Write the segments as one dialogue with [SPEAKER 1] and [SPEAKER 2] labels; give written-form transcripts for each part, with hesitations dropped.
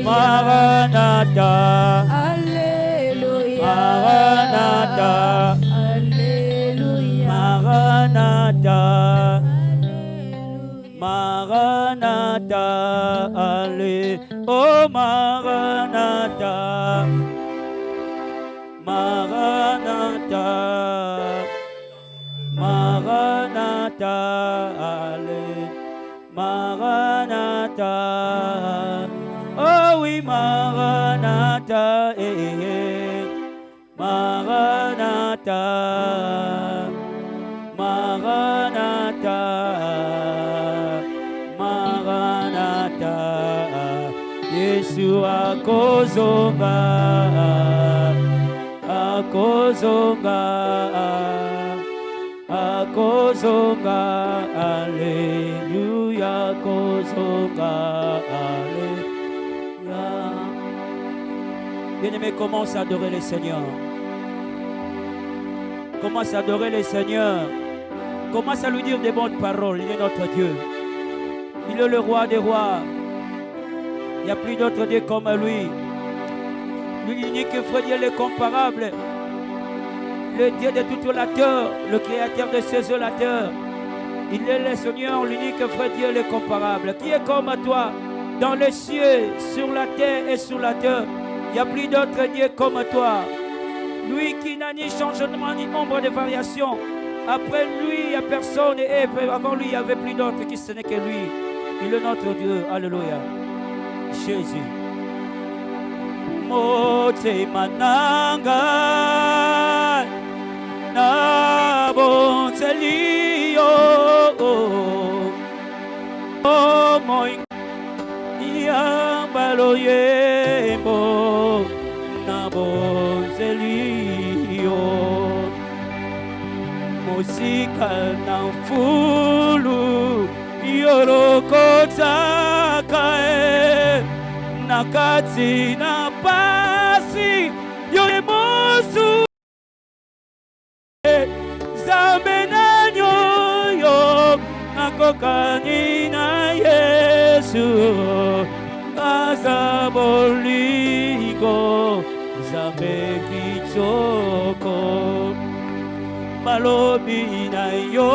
[SPEAKER 1] Maranatha,
[SPEAKER 2] Alléluia.
[SPEAKER 1] Maranatha,
[SPEAKER 2] Alléluia.
[SPEAKER 1] Maranatha, Maranatha, allez, oh Maranatha, Maranatha, Maranatha, allez, Maranatha, oh oui Maranatha, Maranatha, Maranatha, Maranatha, Yesu akozonga, akozonga, akozonga, Alléluia, akozonga, Alléluia. Bien-aimé, commence à adorer le Seigneur. Commence à adorer le Seigneur. Commence à lui dire des bonnes paroles. Il est notre Dieu. Il est le roi des rois. Il n'y a plus d'autre Dieu comme lui. L'unique vrai Dieu, l'incomparable. Le Dieu de toute la terre, le créateur de ces eaux la terre. Il est le Seigneur, l'unique vrai Dieu, l'incomparable. Qui est comme toi dans les cieux, sur la terre et sous la terre. Il n'y a plus d'autre Dieu comme toi. Lui qui n'a ni changement ni ombre de variation. Après lui, il n'y a personne. Et avant lui, il n'y avait plus d'autre qui ce n'est que lui. Il est notre Dieu. Alléluia. Jésus. Mote mananga na bonzelio oh moi yambaloye mo na bonzelio musika na fulu yorokota kae nakati na pasi yore musu zambe na nyoyo nakokani na Yesu azaboliko zambe kichoko malobi na yo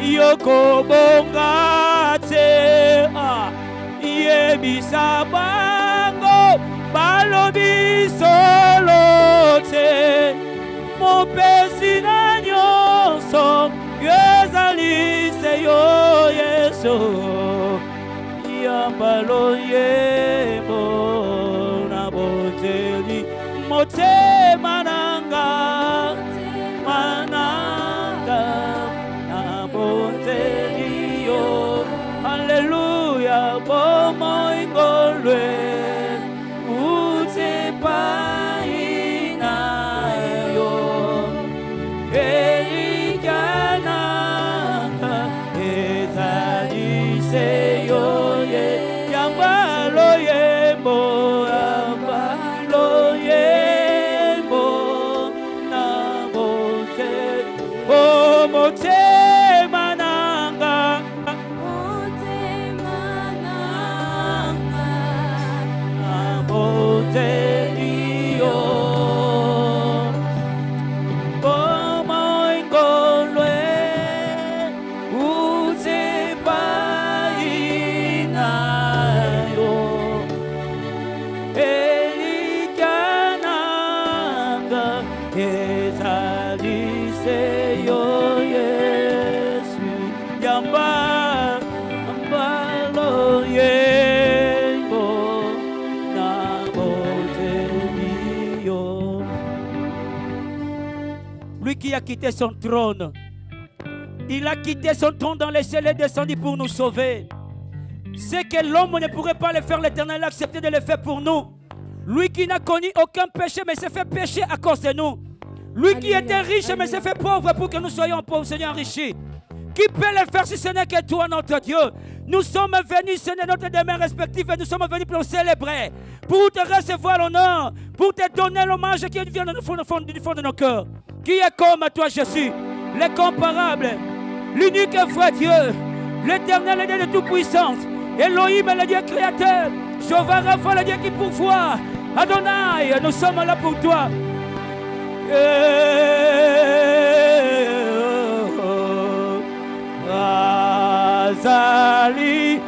[SPEAKER 1] yokobongate yebisa bango balobi solote mopesi na nyonso ezali se yo Yesu yambalo yebo na boteli motema nanga mananga na boteli yo Alléluia, bon moi ngolwe utepaina yo elikana ezalise yo ye yambalo yembo yambalo yembo na bote bomote qui a quitté son trône. Il a quitté son trône dans les cieux et est descendu pour nous sauver. C'est que l'homme ne pourrait pas le faire, l'Éternel a accepté de le faire pour nous. Lui qui n'a connu aucun péché, mais s'est fait pécher à cause de nous. Lui qui était riche, mais s'est fait pauvre pour que nous soyons pauvres, Seigneur enrichis. Qui peut le faire si ce n'est que toi, notre Dieu? Nous sommes venus, ce n'est notre demeure respective, et nous sommes venus pour célébrer, pour te recevoir l'honneur, pour te donner l'hommage qui vient du fond de nos cœurs. Qui est comme toi, Jésus, l'incomparable, l'unique vrai Dieu, l'Éternel et de toute puissance, Elohim, le Dieu créateur. Jéhovah Rapha, le Dieu qui pourvoit. Adonai, nous sommes là pour toi. Azali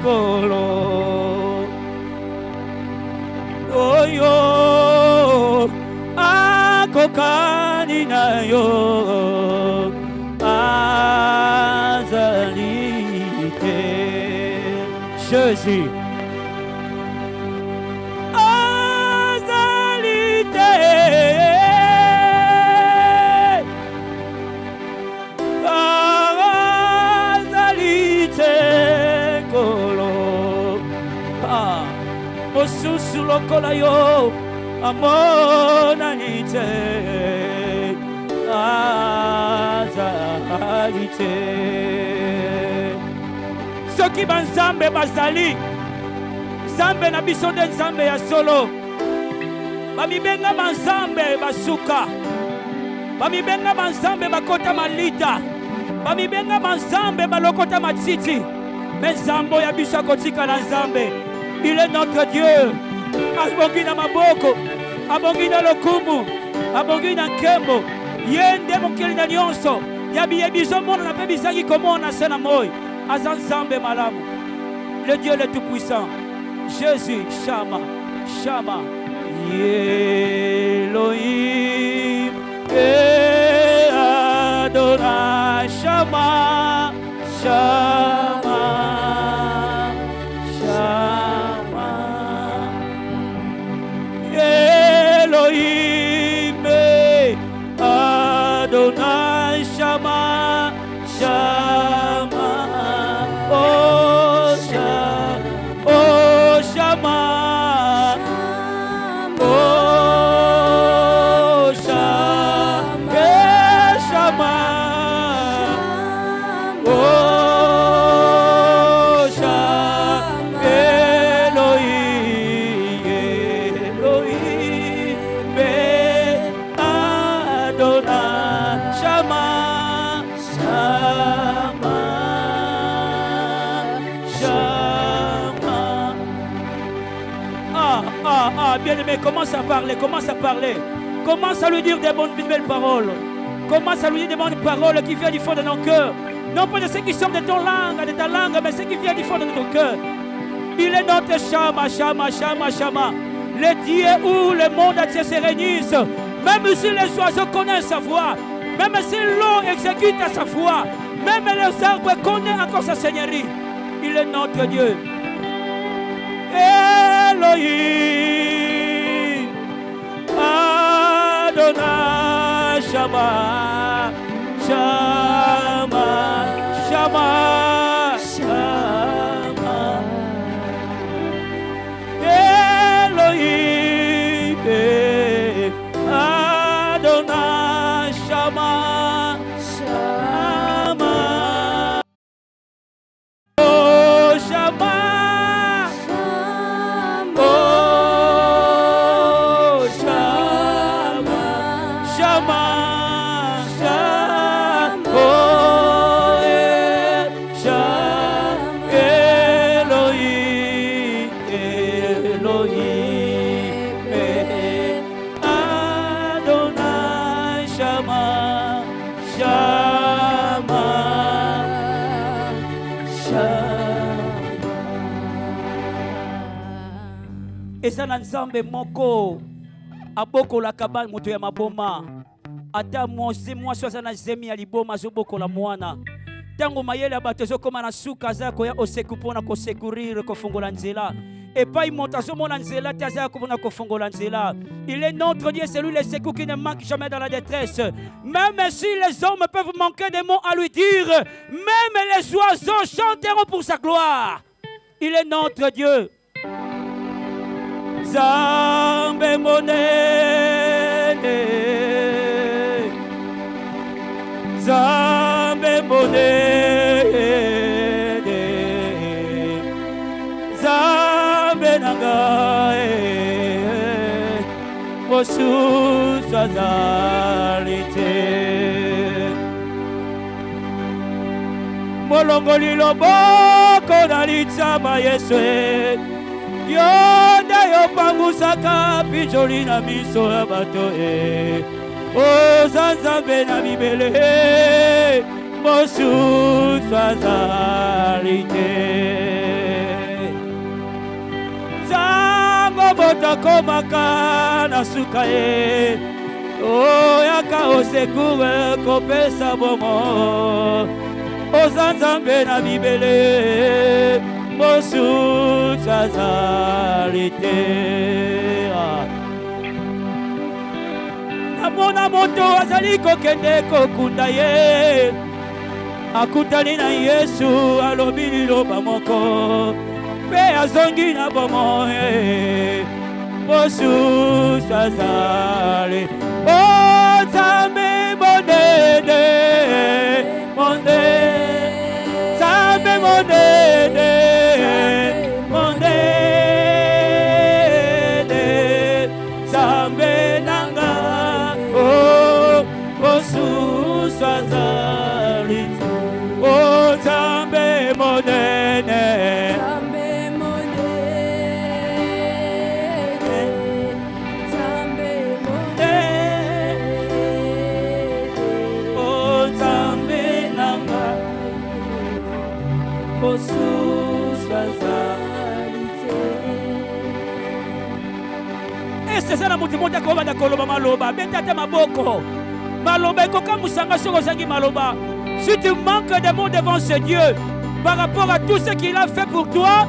[SPEAKER 1] kolo oyo akokani na yo azali te Jésus Mosusu lokola yo amonani te azali te soki banzambe bazali nzambe na biso nde nzambe ya solo bamibenga banzambe basuka bamibenga banzambe bakota malita bamibenga banzambe balokota matiti me nzambo ya biso akotika na nzambe. Il est notre Dieu. Abongi na maboko, abongi na lokumu, abongi na nkembo. Yende mokeli na nyonso. Yabi yebizo mona na pe bizangi komona sena moi. Azan nzambe malamu. Le Dieu le tout-puissant. Jésus, Shama, Shama. Elohim, Adonai, Shama, Shama, Shama. Elohim, Adonai, Shama, Shama, oh Shama, oh Shama, oh Shama, Shama, oh Shama, Elohim, Elohim, Adonai, Shama, Shama, Shama. Bien-aimé, commence à parler, commence à parler. Commence à lui dire des bonnes, belles paroles. Commence à lui dire des bonnes paroles qui viennent du fond de nos cœurs. Non pas de ceux qui sont de ton langue, de ta langue, mais ceux qui viennent du fond de notre cœur. Il est notre Shama, Shama, Shama, Shama. Le Dieu où le monde entier se réunissent. Même si les oiseaux connaissent sa voix, même si l'eau exécute sa voix, même les arbres connaissent encore sa seigneurie. Il est notre Dieu. Elohim, Adonai, Shama, Shama, Shama, Shama. Elohim, Adonai, Shama, Shama, oh Shama. Eza na nzambe moko abokola kabal moto ya maboma ata mwasi aza na zemi ya liboma azobokola mwana ntango mayele ya bato ezokoma na suka aza koya oseku mpona kosekurire kofungola nzela epai moto azomona nzela te aza mpona kofungola nzela. Il est notre Dieu, c'est lui le secours qui ne manque jamais dans la détresse. Même si les hommes peuvent manquer des mots à lui dire, même les oiseaux chanteront pour sa gloire. Il est notre Dieu. Zambe monene, Zambe monene, Zambe nangae, Mosu azalite molongoli loboko na litsama Yesu yo nde yopangusaka pijoli na miso ya bato oza Nzambe na bibele mosusu azali te nzambo moto akomaka na suka ye oyaka osekure kopesa bongo oza Nzambe na bibele mosusu azali te namona moto azali kokende kokunda ye akutani na Yesu alobi liloba moko mpe azongi na bomoi mosusu azali Nzambe monene monene Nzambe monene monene Nzambe nanga mosusu azali Nzambe monene c'est na mutu moto akoba koloba maloba beta te maboko maloba ekoka musanga soko zangi maloba si tu manques de mots devant ce Dieu par rapport à tout ce qu'il a fait pour toi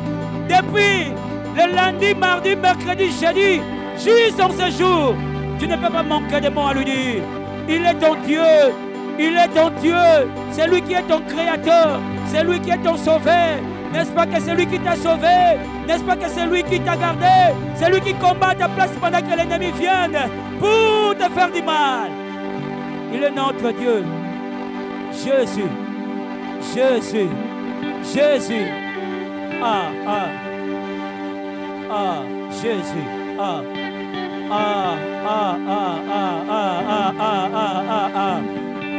[SPEAKER 1] depuis le lundi, mardi, mercredi, jeudi jusqu'en ce jour, tu ne peux pas manquer de mots à lui dire. Il est ton Dieu, il est ton Dieu, c'est lui qui est ton créateur, c'est lui qui est ton sauveur. N'est-ce pas que c'est lui qui t'a sauvé? N'est-ce pas que c'est lui qui t'a gardé? C'est lui qui combat ta place pendant que l'ennemi vienne pour te faire du mal. Il est notre Dieu. Jésus. Jésus. Jésus. Ah, ah. Ah, Jésus. Ah. Ah, ah, ah, ah, ah, ah, ah, ah, ah.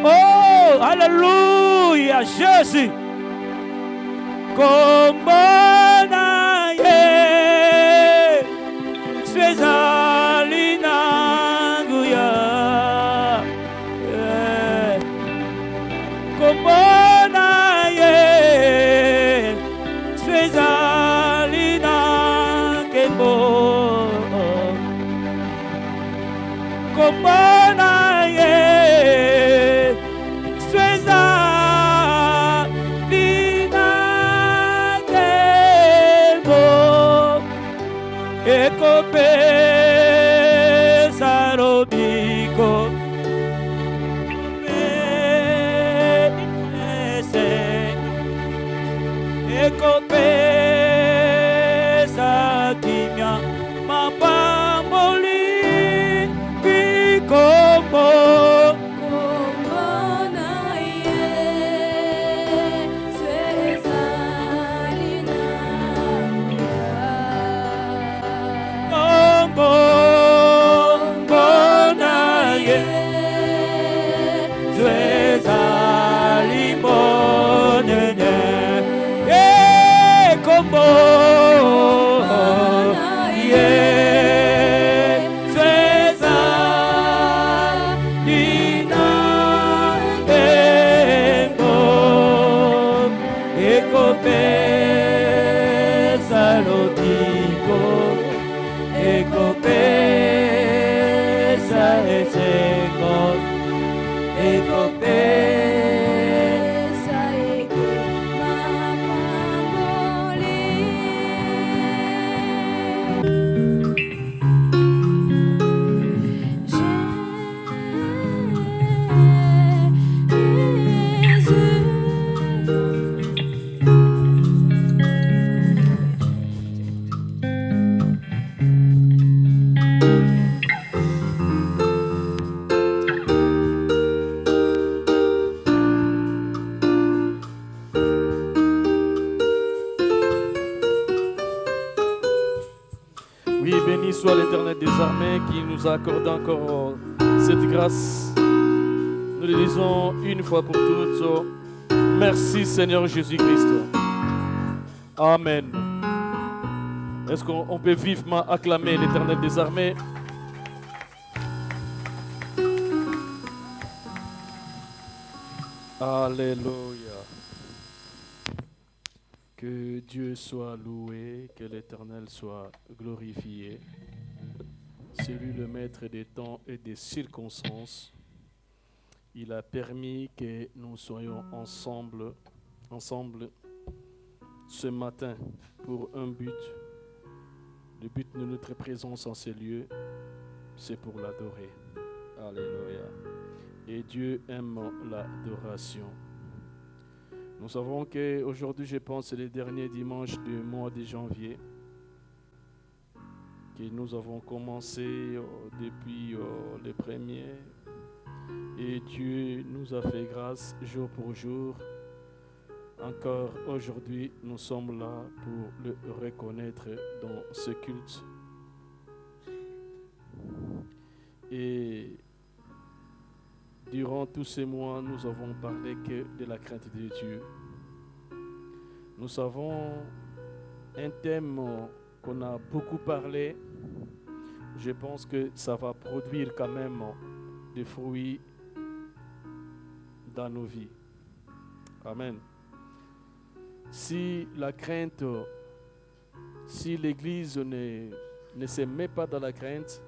[SPEAKER 1] Oh, alléluia, Jésus. Kombona ye swezalina nguya kombona ye swezalina kembo kombona ye ekopesa lobiko mese ekopesa kimia mapamboli bikombo
[SPEAKER 2] Soit l'Éternel des armées qui nous a accordé encore cette grâce. Nous le disons une fois pour toutes. Merci Seigneur Jésus-Christ. Amen. Est-ce qu'on peut vivement acclamer l'Éternel des armées? Alléluia. Que Dieu soit loué, que l'Éternel soit glorifié. C'est lui le maître des temps et des circonstances. Il a permis que nous soyons ensemble ce matin pour un but. Le but de notre présence en ces lieux, c'est pour l'adorer. Alléluia. Et Dieu aime l'adoration. Nous savons qu'aujourd'hui, je pense, c'est le dernier dimanche du mois de janvier, que nous avons commencé depuis le premier. Et Dieu nous a fait grâce jour pour jour. Encore aujourd'hui, nous sommes là pour le reconnaître dans ce culte. Et durant tous ces mois, nous avons parlé que de la crainte de Dieu. Nous savons un thème qu'on a beaucoup parlé. Je pense que ça va produire quand même des fruits dans nos vies. Amen. Si la crainte, si l'Église ne se met pas dans la crainte,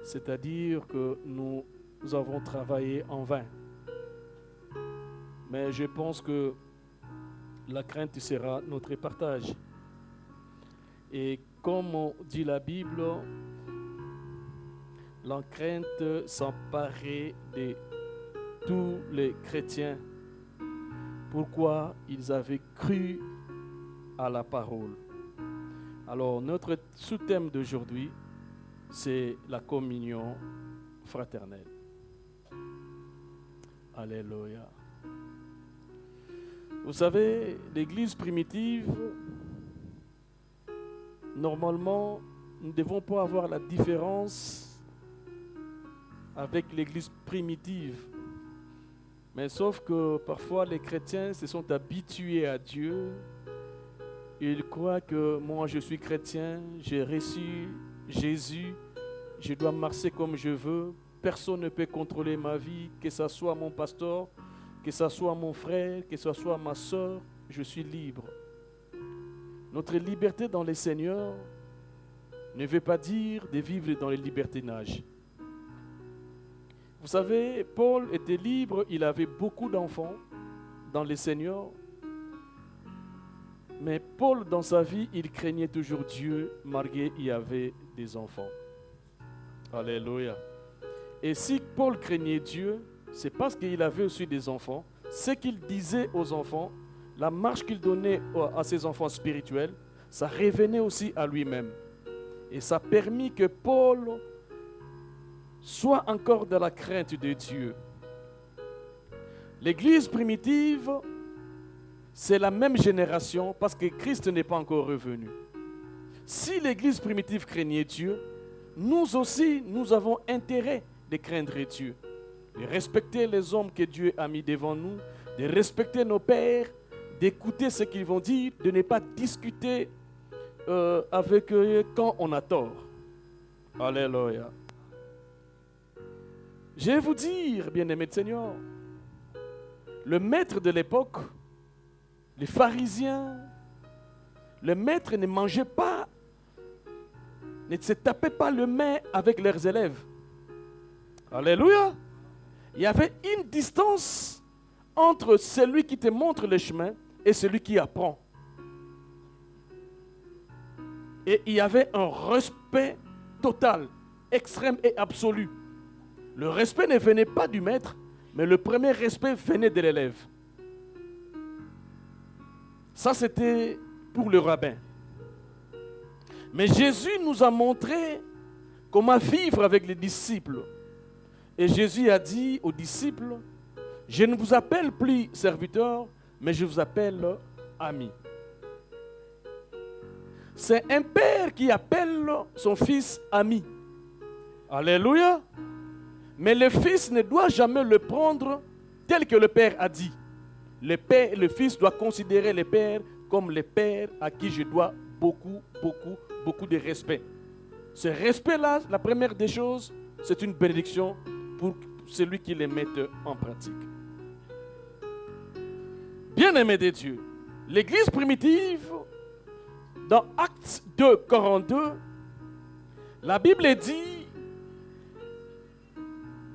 [SPEAKER 2] c'est-à-dire que nous avons travaillé en vain. Mais je pense que la crainte sera notre partage. Et comme dit la Bible, la crainte s'emparait de tous les chrétiens. Pourquoi ils avaient cru à la parole. Alors, notre sous-thème d'aujourd'hui, c'est la communion fraternelle. Alléluia. Vous savez, l'Église primitive, normalement, nous ne devons pas avoir la différence avec l'Église primitive. Mais sauf que parfois les chrétiens se sont habitués à Dieu. Ils croient que moi je suis chrétien, j'ai reçu Jésus, je dois marcher comme je veux. Personne ne peut contrôler ma vie, que ce soit mon pasteur, que ce soit mon frère, que ce soit ma soeur, je suis libre. Notre liberté dans le Seigneur ne veut pas dire de vivre dans le libertinage. Vous savez, Paul était libre, il avait beaucoup d'enfants dans le Seigneur. Mais Paul, dans sa vie, il craignait toujours Dieu, malgré qu'il y avait des enfants. Alléluia. Et si Paul craignait Dieu, c'est parce qu'il avait aussi des enfants. Ce qu'il disait aux enfants, la marche qu'il donnait à ses enfants spirituels, ça revenait aussi à lui-même. Et ça a permis que Paul soit encore dans la crainte de Dieu. L'Église primitive, c'est la même génération parce que Christ n'est pas encore revenu. Si l'Église primitive craignait Dieu, nous aussi, nous avons intérêt de craindre Dieu, de respecter les hommes que Dieu a mis devant nous, de respecter nos pères, d'écouter ce qu'ils vont dire, de ne pas discuter avec eux quand on a tort. Alléluia. Je vais vous dire, bien-aimés de Seigneur, le maître de l'époque, les pharisiens, le maître ne mangeait pas, ne se tapait pas le main avec leurs élèves. Alléluia. Il y avait une distance entre celui qui te montre le chemin et celui qui apprend. Et il y avait un respect total, extrême et absolu. Le respect ne venait pas du maître, mais le premier respect venait de l'élève. Ça, c'était pour le rabbin. Mais Jésus nous a montré comment vivre avec les disciples. Et Jésus a dit aux disciples, « Je ne vous appelle plus serviteurs, mais je vous appelle amis. » C'est un père qui appelle son fils ami. Alléluia. Mais le Fils ne doit jamais le prendre tel que le Père a dit. Le Fils doit considérer le Père comme le Père à qui je dois beaucoup de respect. Ce respect-là, la première des choses, c'est une bénédiction pour celui qui les met en pratique. Bien-aimés de Dieu, l'Église primitive, dans Actes 2, 42, la Bible dit,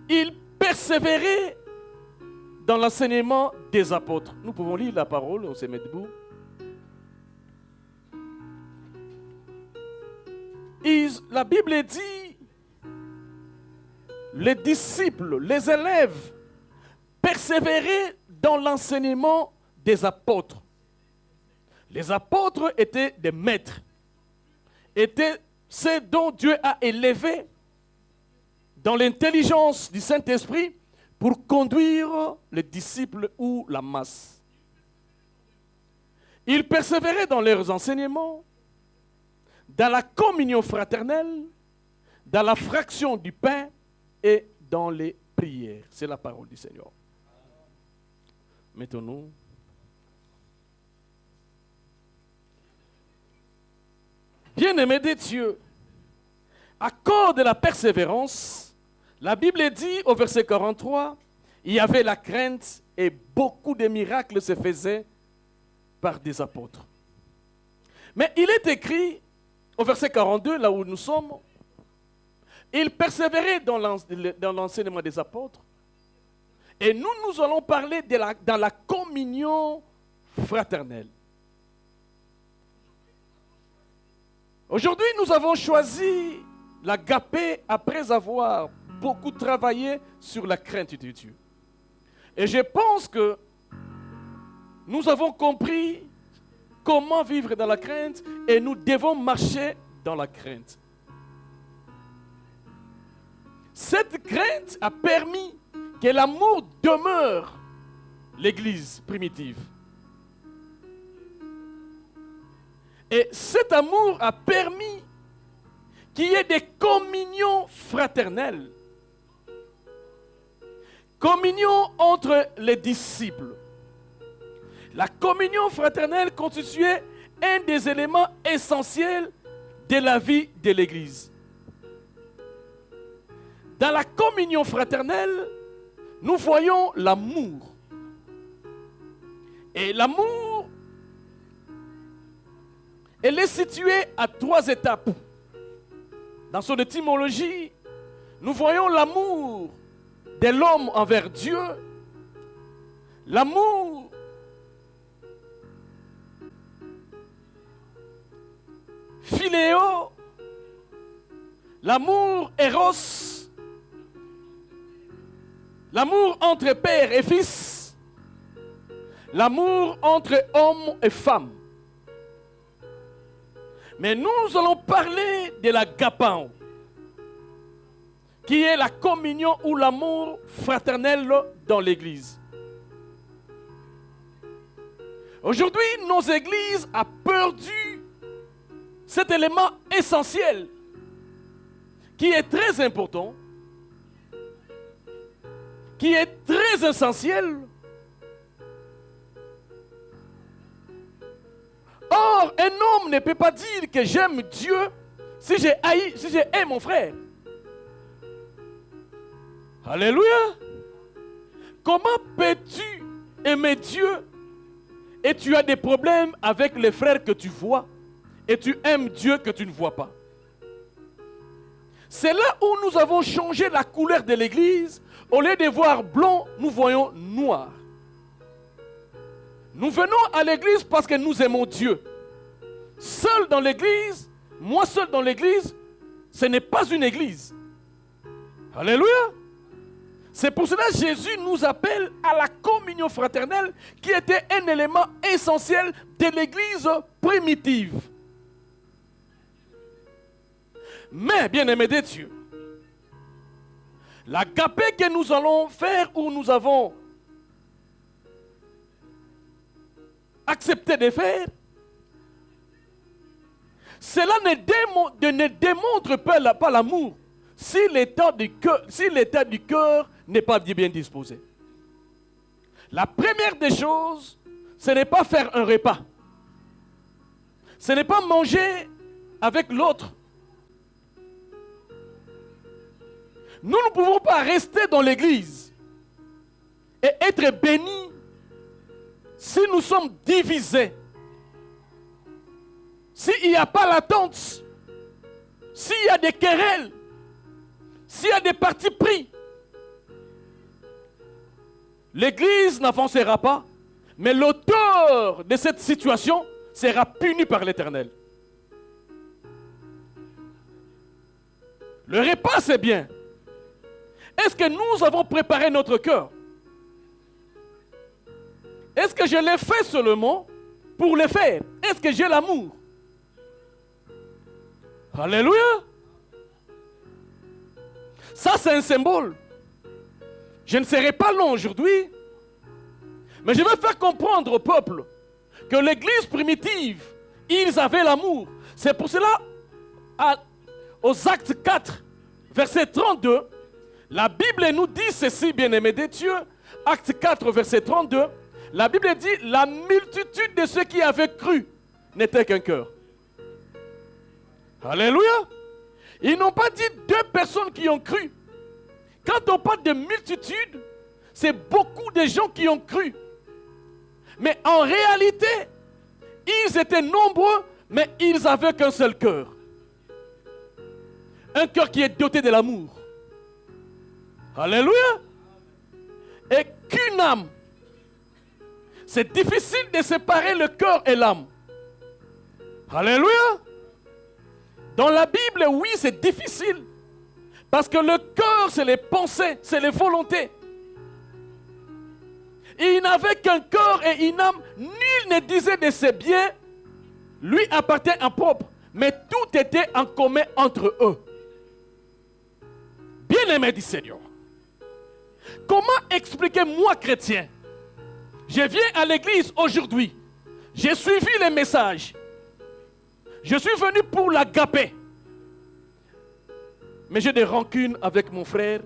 [SPEAKER 2] il persévérait dans l'enseignement des apôtres. Nous pouvons lire la parole, on se met debout. La Bible dit, les disciples, les élèves, persévéraient dans l'enseignement des apôtres. Les apôtres étaient des maîtres, étaient ceux dont Dieu a élevé dans l'intelligence du Saint-Esprit pour conduire les disciples ou la masse. Ils persévéraient dans leurs enseignements, dans la communion fraternelle, dans la fraction du pain et dans les prières. C'est la parole du Seigneur. Mettons-nous. Bien-aimés de Dieu, à cause de la persévérance, la Bible dit au verset 43, il y avait la crainte et beaucoup de miracles se faisaient par des apôtres. Mais il est écrit au verset 42, là où nous sommes, il persévérait dans l'enseignement des apôtres. Et nous allons parler dans la communion fraternelle. Aujourd'hui, nous avons choisi l'agapé après avoir beaucoup travaillé sur la crainte de Dieu. Et je pense que nous avons compris comment vivre dans la crainte et nous devons marcher dans la crainte. Cette crainte a permis que l'amour demeure l'Église primitive. Et cet amour a permis qu'il y ait des communions fraternelles. Communion entre les disciples. La communion fraternelle constituait un des éléments essentiels de la vie de l'Église. Dans la communion fraternelle, nous voyons l'amour. Et l'amour, elle est située à 3 étapes. Dans son étymologie, nous voyons l'amour de l'homme envers Dieu, l'amour philéo, l'amour éros, l'amour entre père et fils, l'amour entre homme et femme. Mais nous allons parler de l'agapao, qui est la communion ou l'amour fraternel dans l'Église. Aujourd'hui, nos églises ont perdu cet élément essentiel qui est très important, qui est très essentiel. Or, un homme ne peut pas dire que j'aime Dieu si j'ai aimé mon frère. Alléluia. Comment peux-tu aimer Dieu et tu as des problèmes avec les frères que tu vois et tu aimes Dieu que tu ne vois pas? C'est là où nous avons changé la couleur de l'église. Au lieu de voir blanc, nous voyons noir. Nous venons à l'église parce que nous aimons Dieu. Seul dans l'église, moi seul dans l'église, ce n'est pas une église. Alléluia. C'est pour cela que Jésus nous appelle à la communion fraternelle qui était un élément essentiel de l'église primitive. Mais, bien-aimés de Dieu, l'agapé que nous allons faire ou nous avons accepté de faire, cela ne démontre pas l'amour. si l'état du cœur n'est pas bien disposé. La première des choses, ce n'est pas faire un repas. Ce n'est pas manger avec l'autre. Nous ne pouvons pas rester dans l'église et être bénis si nous sommes divisés. S'il n'y a pas l'attente, s'il y a des querelles, s'il y a des partis pris, l'église n'avancera pas, mais l'auteur de cette situation sera puni par l'Éternel. Le repas, c'est bien. Est-ce que nous avons préparé notre cœur? Est-ce que je l'ai fait seulement pour le faire? Est-ce que j'ai l'amour? Alléluia! Ça, c'est un symbole. Je ne serai pas long aujourd'hui, mais je veux faire comprendre au peuple que l'église primitive, ils avaient l'amour. C'est pour cela, aux Actes 4, verset 32, la Bible nous dit ceci, bien-aimés de Dieu. Actes 4, verset 32, la Bible dit, la multitude de ceux qui avaient cru n'était qu'un cœur. Alléluia! Ils n'ont pas dit 2 personnes qui ont cru. Quand on parle de multitude, c'est beaucoup de gens qui ont cru. Mais en réalité, ils étaient nombreux, mais ils n'avaient qu'un seul cœur. Un cœur qui est doté de l'amour. Alléluia! Et qu'une âme. C'est difficile de séparer le cœur et l'âme. Alléluia! Dans la Bible, oui, c'est difficile. Parce que le cœur, c'est les pensées, c'est les volontés. Il n'avait qu'un cœur et une âme. Nul ne disait de ses biens, lui appartient en propre. Mais tout était en commun entre eux. Bien-aimé du Seigneur. Comment expliquer, moi, chrétien? Je viens à l'église aujourd'hui. J'ai suivi les messages. Je suis venu pour l'agapé. Mais j'ai des rancunes avec mon frère.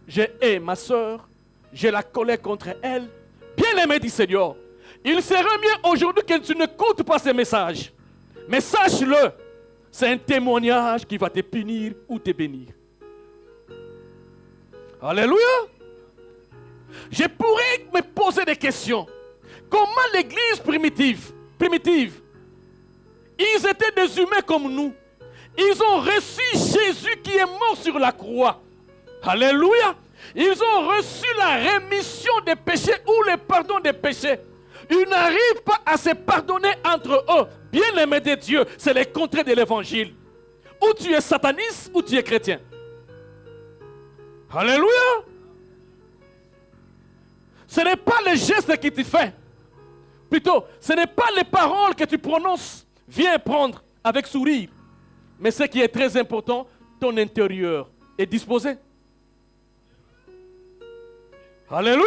[SPEAKER 2] Je hais ma soeur. J'ai la colère contre elle. Bien-aimé du Seigneur, il serait mieux aujourd'hui que tu n'écoutes pas ces messages. Mais sache-le, c'est un témoignage qui va te punir ou te bénir. Alléluia. Je pourrais me poser des questions. Comment l'église primitive, ils étaient des humains comme nous. Ils ont reçu Jésus qui est mort sur la croix. Alléluia. Ils ont reçu la rémission des péchés ou le pardon des péchés. Ils n'arrivent pas à se pardonner entre eux. Bien-aimés de Dieu, c'est le contraire de l'évangile. Ou tu es sataniste ou tu es chrétien. Alléluia. Ce n'est pas le geste que tu fais. Plutôt, ce n'est pas les paroles que tu prononces. Viens prendre avec sourire. Mais ce qui est très important, ton intérieur est disposé. Alléluia.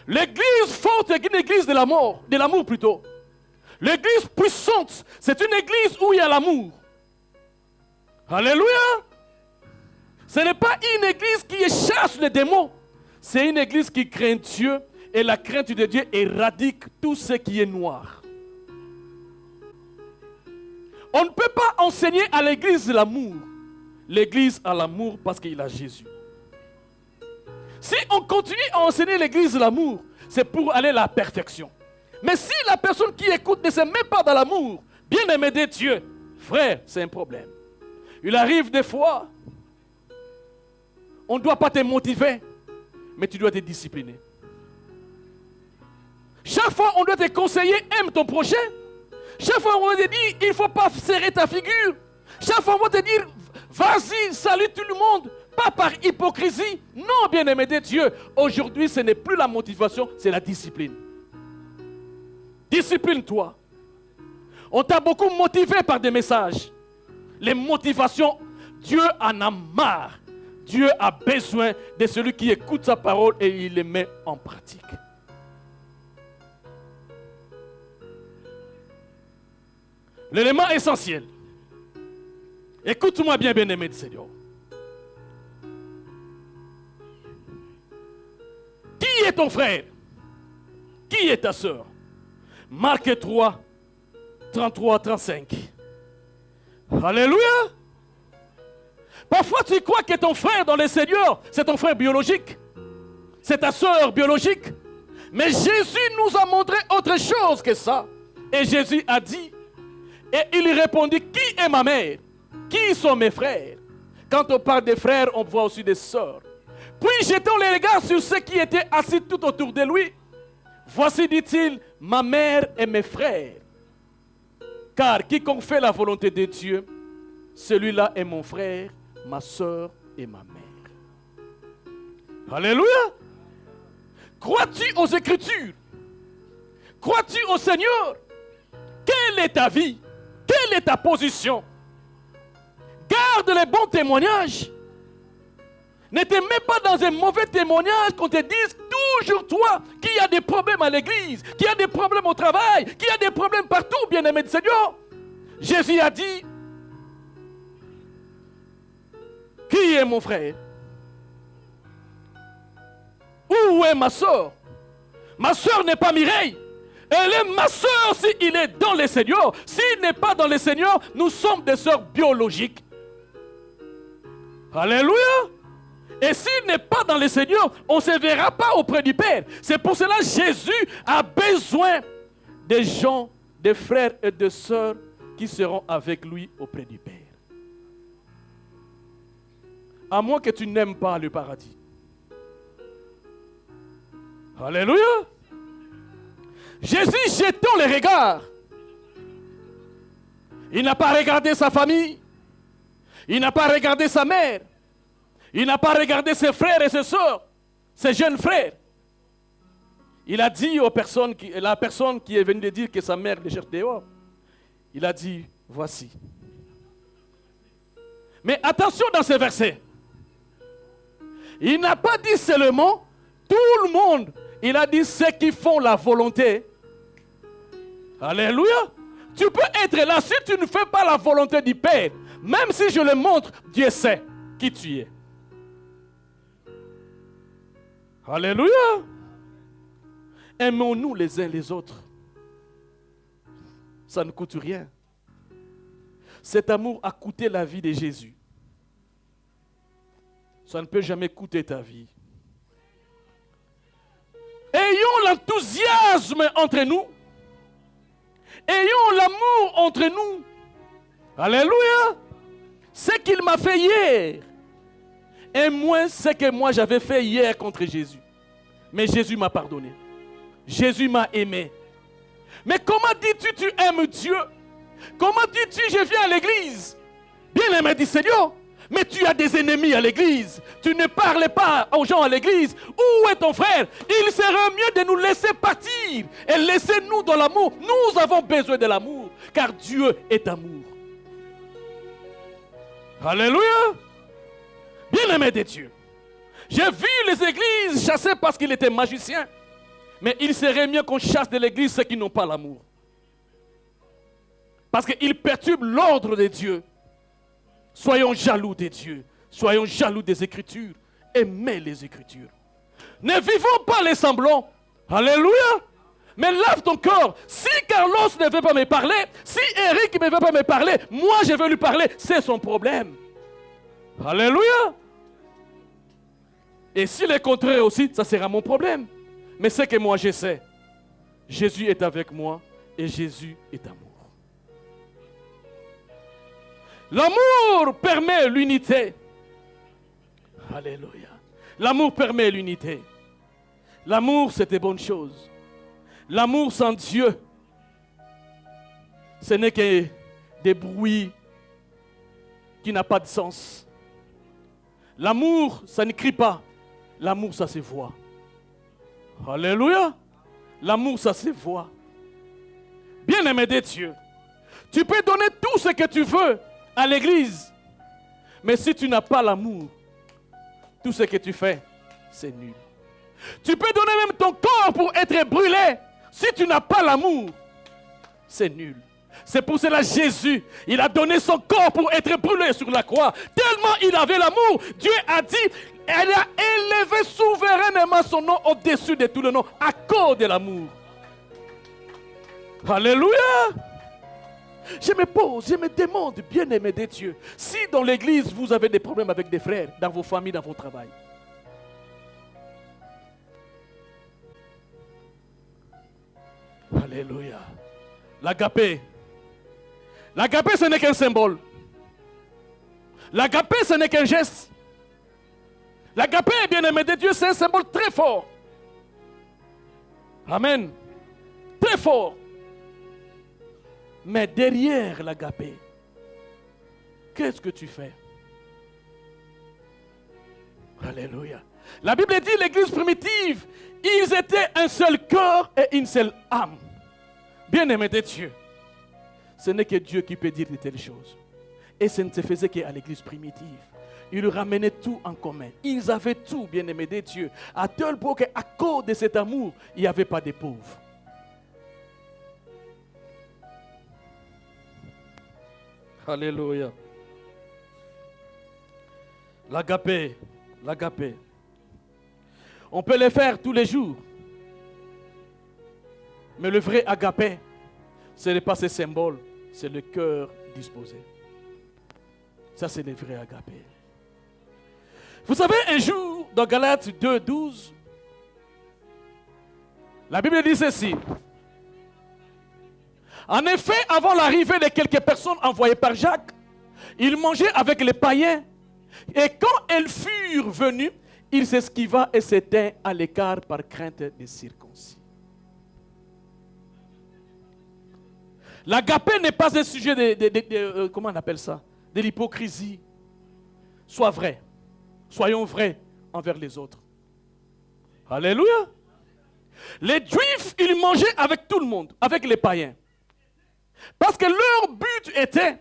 [SPEAKER 2] L'église forte est une église de l'amour plutôt. L'église puissante, c'est une église où il y a l'amour. Alléluia. Ce n'est pas une église qui chasse les démons. C'est une église qui craint Dieu et la crainte de Dieu éradique tout ce qui est noir. On ne peut pas enseigner à l'église l'amour. L'église a l'amour parce qu'il a Jésus. Si on continue à enseigner l'église l'amour, c'est pour aller à la perfection. Mais si la personne qui écoute ne se met pas dans l'amour, bien aimé de Dieu, frère, c'est un problème. Il arrive des fois, on ne doit pas te motiver, mais tu dois te discipliner. Chaque fois, on doit te conseiller, aime ton prochain. Chaque fois, on va te dire, il ne faut pas serrer ta figure. Chaque fois, on va te dire, vas-y, salue tout le monde. Pas par hypocrisie. Non, bien-aimé de Dieu. Aujourd'hui, ce n'est plus la motivation, c'est la discipline. Discipline-toi. On t'a beaucoup motivé par des messages. Les motivations, Dieu en a marre. Dieu a besoin de celui qui écoute sa parole et il les met en pratique. L'élément essentiel. Écoute-moi bien, bien-aimé du Seigneur. Qui est ton frère? Qui est ta sœur? Marc 3, 33, 35. Alléluia! Parfois tu crois que ton frère dans le Seigneur, c'est ton frère biologique. C'est ta sœur biologique. Mais Jésus nous a montré autre chose que ça. Et Jésus a dit, et il répondit, qui est ma mère? Qui sont mes frères? Quand on parle des frères, on voit aussi des sœurs. Puis jetant les regards sur ceux qui étaient assis tout autour de lui. Voici, dit-il, ma mère et mes frères. Car quiconque fait la volonté de Dieu, celui-là est mon frère, ma sœur et ma mère. Alléluia! Crois-tu aux Écritures? Crois-tu au Seigneur? Quelle est ta vie? Quelle est ta position? Garde les bons témoignages. Ne te mets pas dans un mauvais témoignage qu'on te dise toujours toi qu'il y a des problèmes à l'église, qu'il y a des problèmes au travail, qu'il y a des problèmes partout, bien-aimé du Seigneur. Jésus a dit, qui est mon frère? Où est ma soeur? Ma soeur n'est pas Mireille. Elle est ma soeur s'il est dans le Seigneur. S'il n'est pas dans le Seigneur, nous sommes des sœurs biologiques. Alléluia! Et s'il n'est pas dans le Seigneur, on ne se verra pas auprès du Père. C'est pour cela que Jésus a besoin des gens, des frères et des sœurs qui seront avec lui auprès du Père. À moins que tu n'aimes pas le paradis. Alléluia! Jésus jetant les regards. Il n'a pas regardé sa famille. Il n'a pas regardé sa mère. Il n'a pas regardé ses frères et ses sœurs, ses jeunes frères. Il a dit aux personnes, la personne qui est venue de dire que sa mère les cherche dehors, il a dit, voici. Mais attention dans ces versets. Il n'a pas dit seulement tout le monde. Il a dit ceux qui font la volonté. Alléluia. Tu peux être là si tu ne fais pas la volonté du Père. Même si je le montre, Dieu sait qui tu es. Alléluia. Aimons-nous les uns les autres. Ça ne coûte rien. Cet amour a coûté la vie de Jésus. Ça ne peut jamais coûter ta vie. Ayons l'enthousiasme entre nous. Ayons l'amour entre nous. Alléluia. Ce qu'il m'a fait hier est moins ce que moi j'avais fait hier contre Jésus. Mais Jésus m'a pardonné. Jésus m'a aimé. Mais comment dis-tu tu aimes Dieu? Comment dis-tu je viens à l'église? Bien aimé du Seigneur. Mais tu as des ennemis à l'église. Tu ne parles pas aux gens à l'église. Où est ton frère? Il serait mieux de nous laisser partir et laisser-nous dans l'amour. Nous avons besoin de l'amour, car Dieu est amour. Alléluia. Bien-aimé de Dieu. J'ai vu les églises chassées parce qu'il était magicien. Mais il serait mieux qu'on chasse de l'église ceux qui n'ont pas l'amour. Parce qu'il perturbe l'ordre de Dieu. Soyons jaloux de Dieu. Soyons jaloux des Écritures. Aimez les Écritures. Ne vivons pas les semblants. Alléluia. Mais lave ton corps. Si Carlos ne veut pas me parler, si Eric ne veut pas me parler, moi je veux lui parler. C'est son problème. Alléluia. Et si le contraire aussi, ça sera mon problème. Mais c'est que moi je sais. Jésus est avec moi et Jésus est amour. L'amour permet l'unité. Alléluia. L'amour permet l'unité. L'amour, c'est des bonnes choses. L'amour sans Dieu, ce n'est que des bruits qui n'ont pas de sens. L'amour, ça ne crie pas. L'amour, ça se voit. Alléluia. L'amour, ça se voit. Bien-aimé de Dieu, tu peux donner tout ce que tu veux à l'église. Mais si tu n'as pas l'amour, tout ce que tu fais, c'est nul. Tu peux donner même ton corps pour être brûlé. Si tu n'as pas l'amour, c'est nul. C'est pour cela Jésus, il a donné son corps pour être brûlé sur la croix. Tellement il avait l'amour, Dieu a dit, elle a élevé souverainement son nom au-dessus de tout le nom à cause de l'amour. Alléluia. Je me pose, je me demande, bien-aimé de Dieu, si dans l'église vous avez des problèmes avec des frères, dans vos familles, dans vos travails. Alléluia. L'agapé. L'agapé, ce n'est qu'un symbole. L'agapé, ce n'est qu'un geste. L'agapé, bien-aimé de Dieu, c'est un symbole très fort. Amen. Très fort. Mais derrière l'agapé, qu'est-ce que tu fais? Alléluia. La Bible dit, l'église primitive, ils étaient un seul cœur et une seule âme. Bien-aimé de Dieu, ce n'est que Dieu qui peut dire de telles choses. Et ça ne se faisait qu'à l'église primitive. Ils ramenaient tout en commun. Ils avaient tout, bien-aimé de Dieu. À tel point qu'à cause de cet amour, il n'y avait pas de pauvres. Alléluia. L'agapé, l'agapé. On peut le faire tous les jours. Mais le vrai agapé, ce n'est pas ce symbole, c'est le cœur disposé. Ça, c'est le vrai agapé. Vous savez, un jour, dans Galates 2:12, la Bible dit ceci. En effet, avant l'arrivée de quelques personnes envoyées par Jacques, ils mangeaient avec les païens. Et quand elles furent venues, ils s'esquiva et s'éteint à l'écart par crainte des circoncis. L'agapé n'est pas un sujet de comment on appelle ça? De l'hypocrisie. Sois vrai. Soyons vrais envers les autres. Alléluia. Les Juifs, ils mangeaient avec tout le monde, avec les païens. Parce que leur but était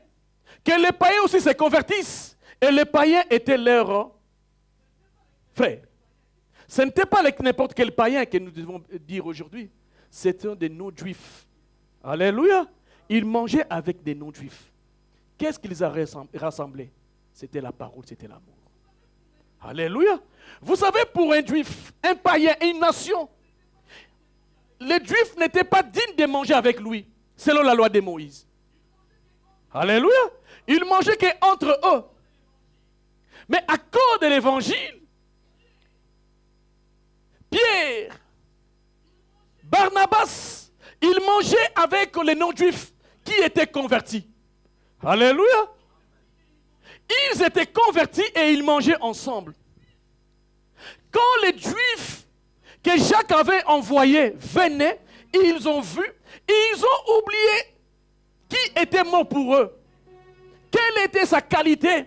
[SPEAKER 2] que les païens aussi se convertissent. Et les païens étaient leurs frères. Ce n'était pas n'importe quel païen que nous devons dire aujourd'hui. C'était des non-juifs. Alléluia. Ils mangeaient avec des non-juifs. Qu'est-ce qu'ils ont rassemblé? C'était la parole, c'était l'amour. Alléluia. Vous savez, pour un juif, un païen, une nation, les juifs n'étaient pas dignes de manger avec lui, selon la loi de Moïse. Alléluia. Ils mangeaient qu'entre eux. Mais à cause de l'évangile, Pierre, Barnabas, ils mangeaient avec les non-juifs qui étaient convertis. Alléluia. Ils étaient convertis et ils mangeaient ensemble. Quand les Juifs que Jacques avait envoyés venaient, ils ont vu, ils ont oublié qui était mort pour eux. Quelle était sa qualité?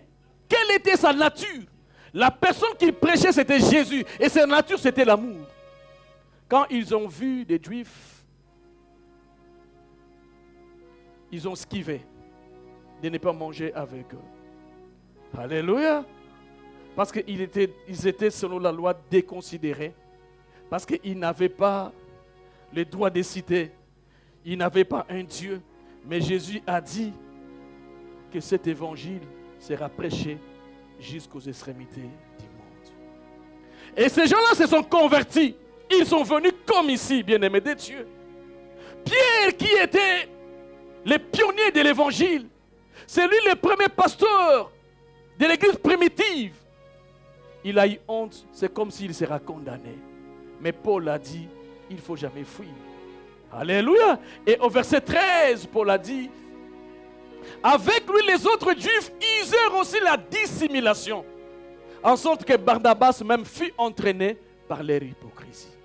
[SPEAKER 2] Quelle était sa nature? La personne qu'il prêchait, c'était Jésus. Et sa nature, c'était l'amour. Quand ils ont vu des Juifs, ils ont esquivé de ne pas manger avec eux. Alléluia. Parce qu'ils étaient selon la loi déconsidérés. Parce qu'ils n'avaient pas le droit de citer. Ils n'avaient pas un Dieu. Mais Jésus a dit que cet évangile sera prêché jusqu'aux extrémités du monde. Et ces gens-là se sont convertis. Ils sont venus comme ici, bien-aimés de Dieu. Pierre, qui était le pionnier de l'évangile, c'est lui le premier pasteur de l'église primitive. Il a eu honte, c'est comme s'il sera condamné. Mais Paul a dit, il ne faut jamais fuir. Alléluia. Et au verset 13, Paul a dit, avec lui les autres Juifs usèrent aussi la dissimulation, en sorte que Barnabas même fut entraîné par leur hypocrisie.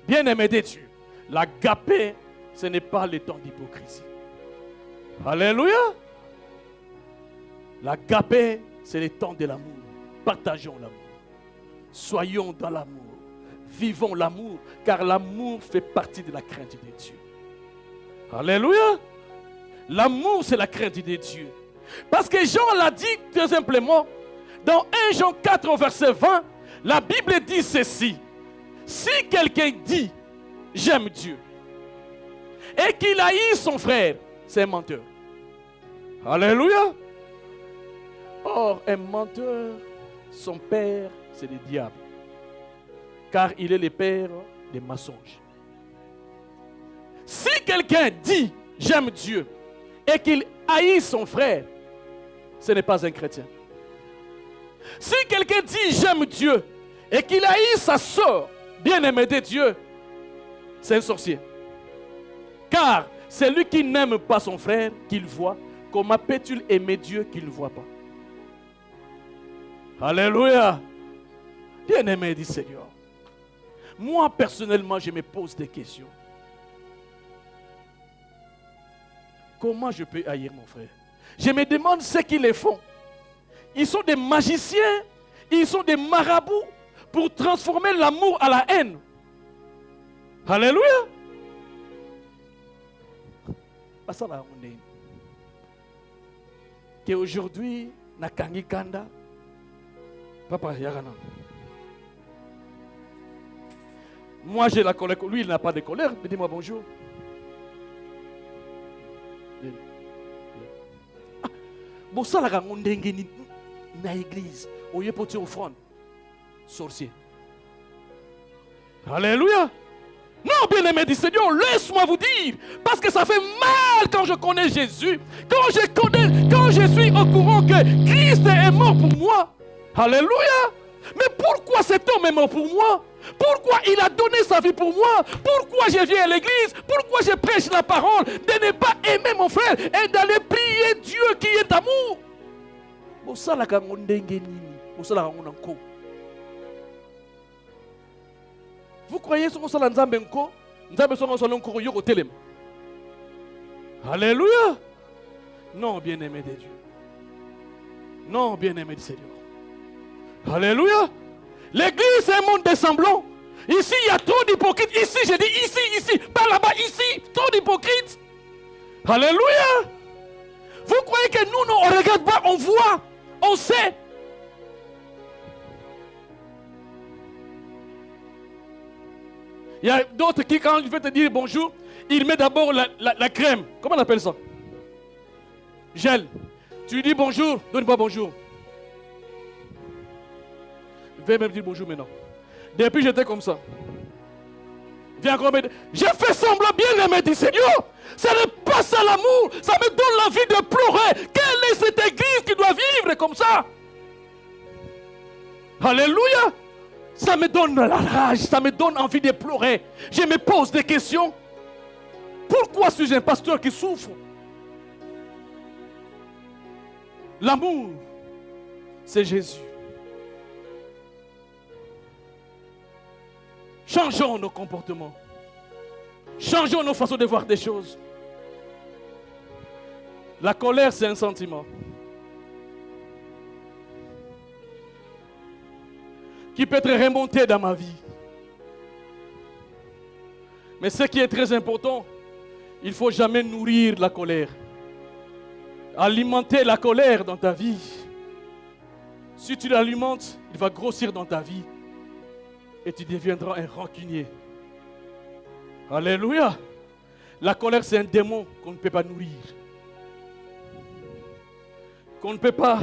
[SPEAKER 2] Bien-aimé de Dieu, l'agapé, ce n'est pas le temps d'hypocrisie. Alléluia. L'agapé, c'est le temps de l'amour. Partageons l'amour. Soyons dans l'amour. Vivons l'amour, car l'amour fait partie de la crainte de Dieu. Alléluia. L'amour, c'est la crainte de Dieu. Parce que Jean l'a dit tout simplement, dans 1 Jean 4 au verset 20, la Bible dit ceci. Si quelqu'un dit, j'aime Dieu, et qu'il haït son frère, c'est un menteur. Alléluia. Or, un menteur, son père, c'est le diable. Car il est le père des mensonges. Si quelqu'un dit « j'aime Dieu » et qu'il haït son frère, ce n'est pas un chrétien. Si quelqu'un dit « j'aime Dieu » et qu'il haït sa soeur, bien-aimée de Dieu, c'est un sorcier. Car celui qui n'aime pas son frère qu'il voit, comment peut-il aimer Dieu qu'il ne voit pas? Alléluia. Bien-aimé du Seigneur. Moi, personnellement, je me pose des questions. Comment je peux haïr mon frère? Je me demande ce qu'ils les font. Ils sont des magiciens, ils sont des marabouts pour transformer l'amour à la haine. Alléluia. Que aujourd'hui, Nakangi Kanda, Papa Yarana. Moi j'ai la colère, lui il n'a pas de colère, mais dis-moi bonjour. Bon, ça la gangondengeni na église, au lieu de offrande, sorcier. Alléluia. Non, bien-aimé du Seigneur, laisse-moi vous dire, parce que ça fait mal quand je connais Jésus, quand je suis au courant que Christ est mort pour moi. Alléluia. Mais pourquoi cet homme est mort pour moi? Pourquoi il a donné sa vie pour moi? Pourquoi je viens à l'église? Pourquoi je prêche la parole? De ne pas aimer mon frère et d'aller prier Dieu qui est amour. Vous croyez que c'est Nzambe nko? Nzambe son nko yoko telem. Alléluia. Non, bien-aimé de Dieu. Non, bien-aimé du Seigneur. Alléluia. L'église c'est un monde de semblants. Ici il y a trop d'hypocrites. Ici je dis ici, pas là-bas, ici, trop d'hypocrites. Alléluia. Vous croyez que nous, on ne regarde pas, on voit, on sait. Il y a d'autres qui, quand je vais te dire bonjour, il met d'abord la crème. Comment on appelle ça? Gel. Tu lui dis bonjour, donne-moi bonjour. Viens même dire bonjour maintenant. Depuis j'étais comme ça. Viens encore me dire. J'ai fait semblant bien aimer du Seigneur. Ça n'est pas ça l'amour. Ça me donne l'envie de pleurer. Quelle est cette église qui doit vivre comme ça? Alléluia. Ça me donne la rage. Ça me donne envie de pleurer. Je me pose des questions. Pourquoi suis-je un pasteur qui souffre? L'amour, c'est Jésus. Changeons nos comportements. Changeons nos façons de voir des choses. La colère, c'est un sentiment qui peut être remonté dans ma vie. Mais ce qui est très important, il ne faut jamais nourrir la colère. Alimenter la colère dans ta vie. Si tu l'alimentes, il va grossir dans ta vie. Et tu deviendras un rancunier. Alléluia. La colère, c'est un démon qu'on ne peut pas nourrir. Qu'on ne peut pas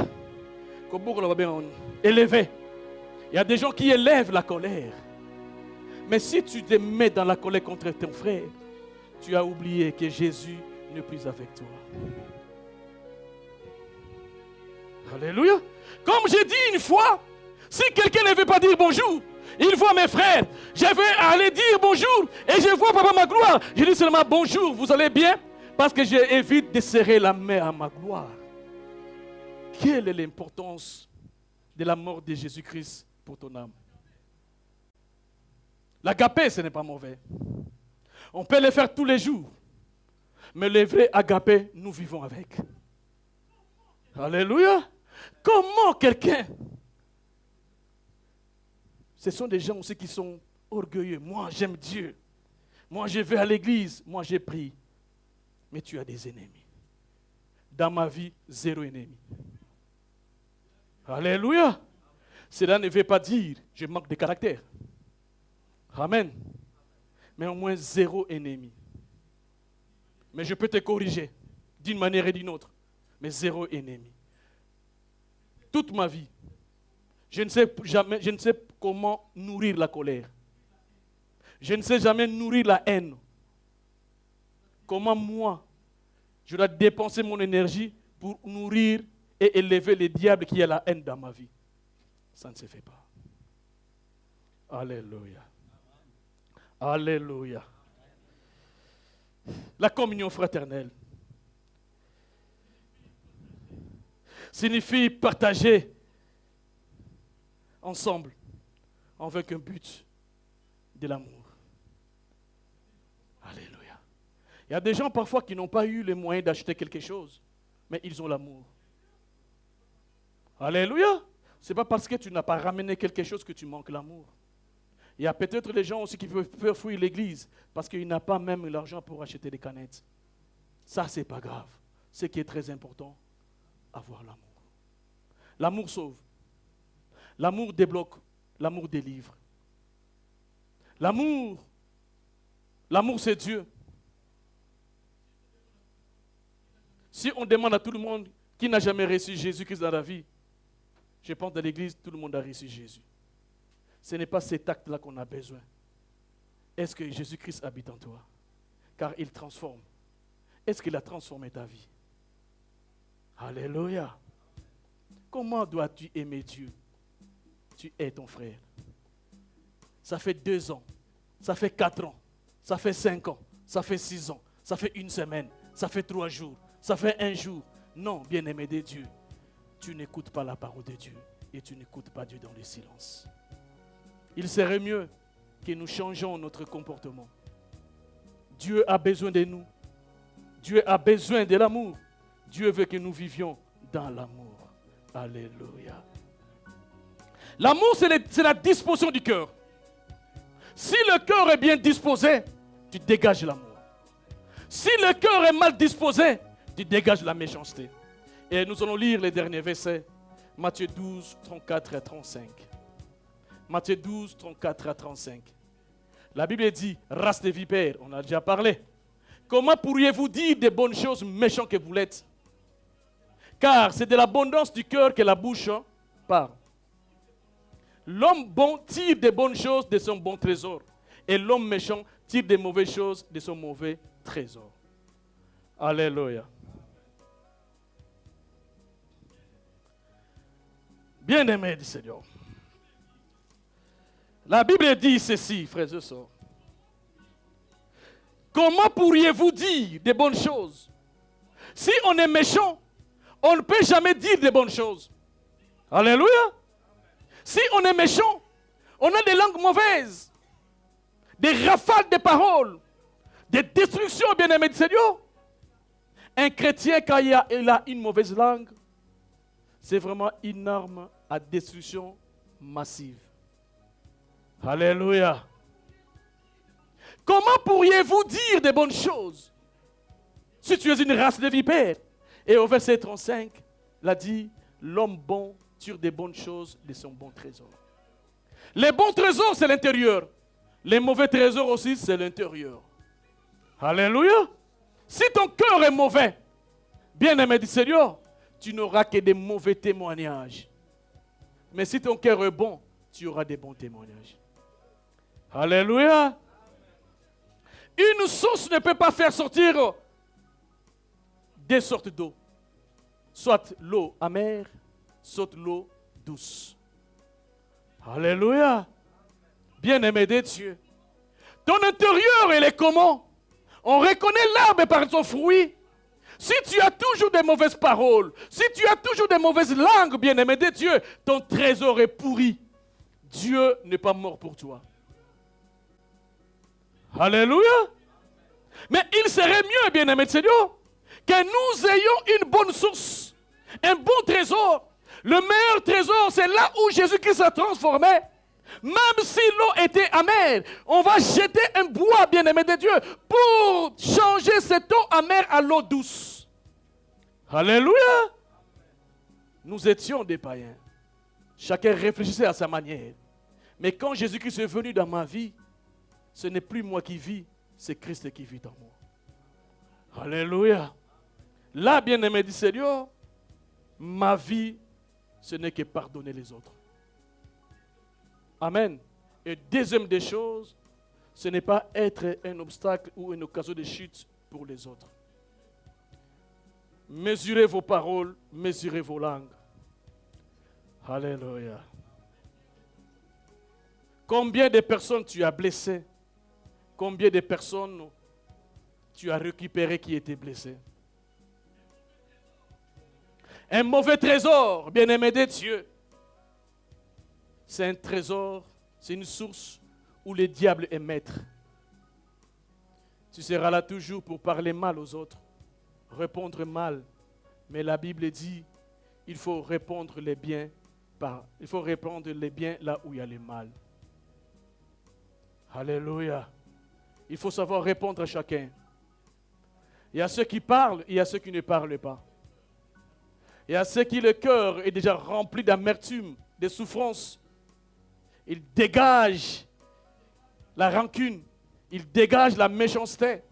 [SPEAKER 2] élever. Il y a des gens qui élèvent la colère. Mais si tu te mets dans la colère contre ton frère, tu as oublié que Jésus n'est plus avec toi. Alléluia. Comme j'ai dit une fois, si quelqu'un ne veut pas dire bonjour, il voit mes frères, je vais aller dire bonjour et je vois Papa Magloire. Je dis seulement bonjour, vous allez bien? Parce que j'évite de serrer la main à Magloire. Quelle est l'importance de la mort de Jésus-Christ pour ton âme? L'agapé, ce n'est pas mauvais. On peut le faire tous les jours. Mais le vrai agapé, nous vivons avec. Alléluia. Comment quelqu'un... Ce sont des gens aussi qui sont orgueilleux. Moi, j'aime Dieu. Moi, je vais à l'église. Moi, je prie. Mais tu as des ennemis. Dans ma vie, 0 ennemi. Alléluia. Cela ne veut pas dire je manque de caractère. Amen. Mais au moins 0 ennemi. Mais je peux te corriger. d'une manière et d'une autre, mais zéro ennemi. Toute ma vie, je ne sais comment nourrir la colère. Je ne sais jamais nourrir la haine. Comment moi, je dois dépenser mon énergie pour nourrir et élever les diables qui a la haine dans ma vie. Ça ne se fait pas. Alléluia. Alléluia. La communion fraternelle signifie partager ensemble avec un but de l'amour. Alléluia. Il y a des gens parfois qui n'ont pas eu les moyens d'acheter quelque chose, mais ils ont l'amour. Alléluia. Ce n'est pas parce que tu n'as pas ramené quelque chose que tu manques l'amour. Il y a peut-être des gens aussi qui peuvent faire fuir l'église parce qu'ils n'ont pas même l'argent pour acheter des canettes. Ça, ce n'est pas grave. Ce qui est très important, avoir l'amour. L'amour sauve. L'amour débloque. L'amour délivre. L'amour c'est Dieu. Si on demande à tout le monde qui n'a jamais reçu Jésus-Christ dans la vie, je pense dans l'église, tout le monde a reçu Jésus. Ce n'est pas cet acte-là qu'on a besoin. Est-ce que Jésus-Christ habite en toi? Car il transforme. Est-ce qu'il a transformé ta vie? Alléluia. Comment dois-tu aimer Dieu? Tu es ton frère. Ça fait 2 ans, ça fait 4 ans, ça fait 5 ans, ça fait 6 ans, ça fait 1 semaine, ça fait 3 jours, ça fait 1 jour. Non, bien-aimé de Dieu, tu n'écoutes pas la parole de Dieu et tu n'écoutes pas Dieu dans le silence. Il serait mieux que nous changeons notre comportement. Dieu a besoin de nous. Dieu a besoin de l'amour. Dieu veut que nous vivions dans l'amour. Alléluia. L'amour, c'est la disposition du cœur. Si le cœur est bien disposé, tu dégages l'amour. Si le cœur est mal disposé, tu dégages la méchanceté. Et nous allons lire les derniers versets. Matthieu 12, 34 à 35. Matthieu 12, 34 à 35. La Bible dit, race de vipères, on a déjà parlé. Comment pourriez-vous dire des bonnes choses méchants que vous l'êtes? Car c'est de l'abondance du cœur que la bouche parle. L'homme bon tire des bonnes choses de son bon trésor. Et l'homme méchant tire des mauvaises choses de son mauvais trésor. Alléluia. Bien-aimé du Seigneur. La Bible dit ceci, frères et sœurs. Comment pourriez-vous dire des bonnes choses? Si on est méchant, on ne peut jamais dire des bonnes choses. Alléluia. Si on est méchant, on a des langues mauvaises, des rafales de paroles, des destructions, bien-aimés du Seigneur. Un chrétien, quand il a une mauvaise langue, c'est vraiment une arme à destruction massive. Alléluia. Comment pourriez-vous dire des bonnes choses si tu es une race de vipères? Et au verset 35, il a dit, l'homme bon tire des bonnes choses de son bon trésor. Les bons trésors, c'est l'intérieur. Les mauvais trésors aussi, c'est l'intérieur. Alléluia. Si ton cœur est mauvais, bien-aimé du Seigneur, tu n'auras que des mauvais témoignages. Mais si ton cœur est bon, tu auras des bons témoignages. Alléluia. Une source ne peut pas faire sortir 2 sortes d'eau. Soit l'eau amère, soit l'eau douce. Alléluia. Bien-aimé de Dieu. Ton intérieur, il est comment? On reconnaît l'arbre par son fruit. Si tu as toujours des mauvaises paroles, si tu as toujours des mauvaises langues, bien-aimé de Dieu, ton trésor est pourri. Dieu n'est pas mort pour toi. Alléluia. Mais il serait mieux, bien-aimé de Seigneur, que nous ayons une bonne source, un bon trésor. Le meilleur trésor, c'est là où Jésus-Christ s'est transformé. Même si l'eau était amère, on va jeter un bois, bien-aimé de Dieu, pour changer cette eau amère à l'eau douce. Alléluia. Nous étions des païens. Chacun réfléchissait à sa manière. Mais quand Jésus-Christ est venu dans ma vie, ce n'est plus moi qui vis, c'est Christ qui vit en moi. Alléluia. Là, bien-aimé du Seigneur, ma vie, ce n'est que pardonner les autres. Amen. Et deuxième des choses, ce n'est pas être un obstacle ou une occasion de chute pour les autres. Mesurez vos paroles, mesurez vos langues. Alléluia. Combien de personnes tu as blessées? Combien de personnes tu as récupérées qui étaient blessées? Un mauvais trésor, bien-aimé de Dieu, c'est un trésor, c'est une source où le diable est maître. Tu seras là toujours pour parler mal aux autres, répondre mal. Mais la Bible dit, il faut répondre les biens, il faut répondre les biens là où il y a le mal. Alléluia. Il faut savoir répondre à chacun. Il y a ceux qui parlent, et il y a ceux qui ne parlent pas. Il y a ceux qui, le cœur est déjà rempli d'amertume, de souffrance. Ils dégagent la rancune. Ils dégagent la méchanceté.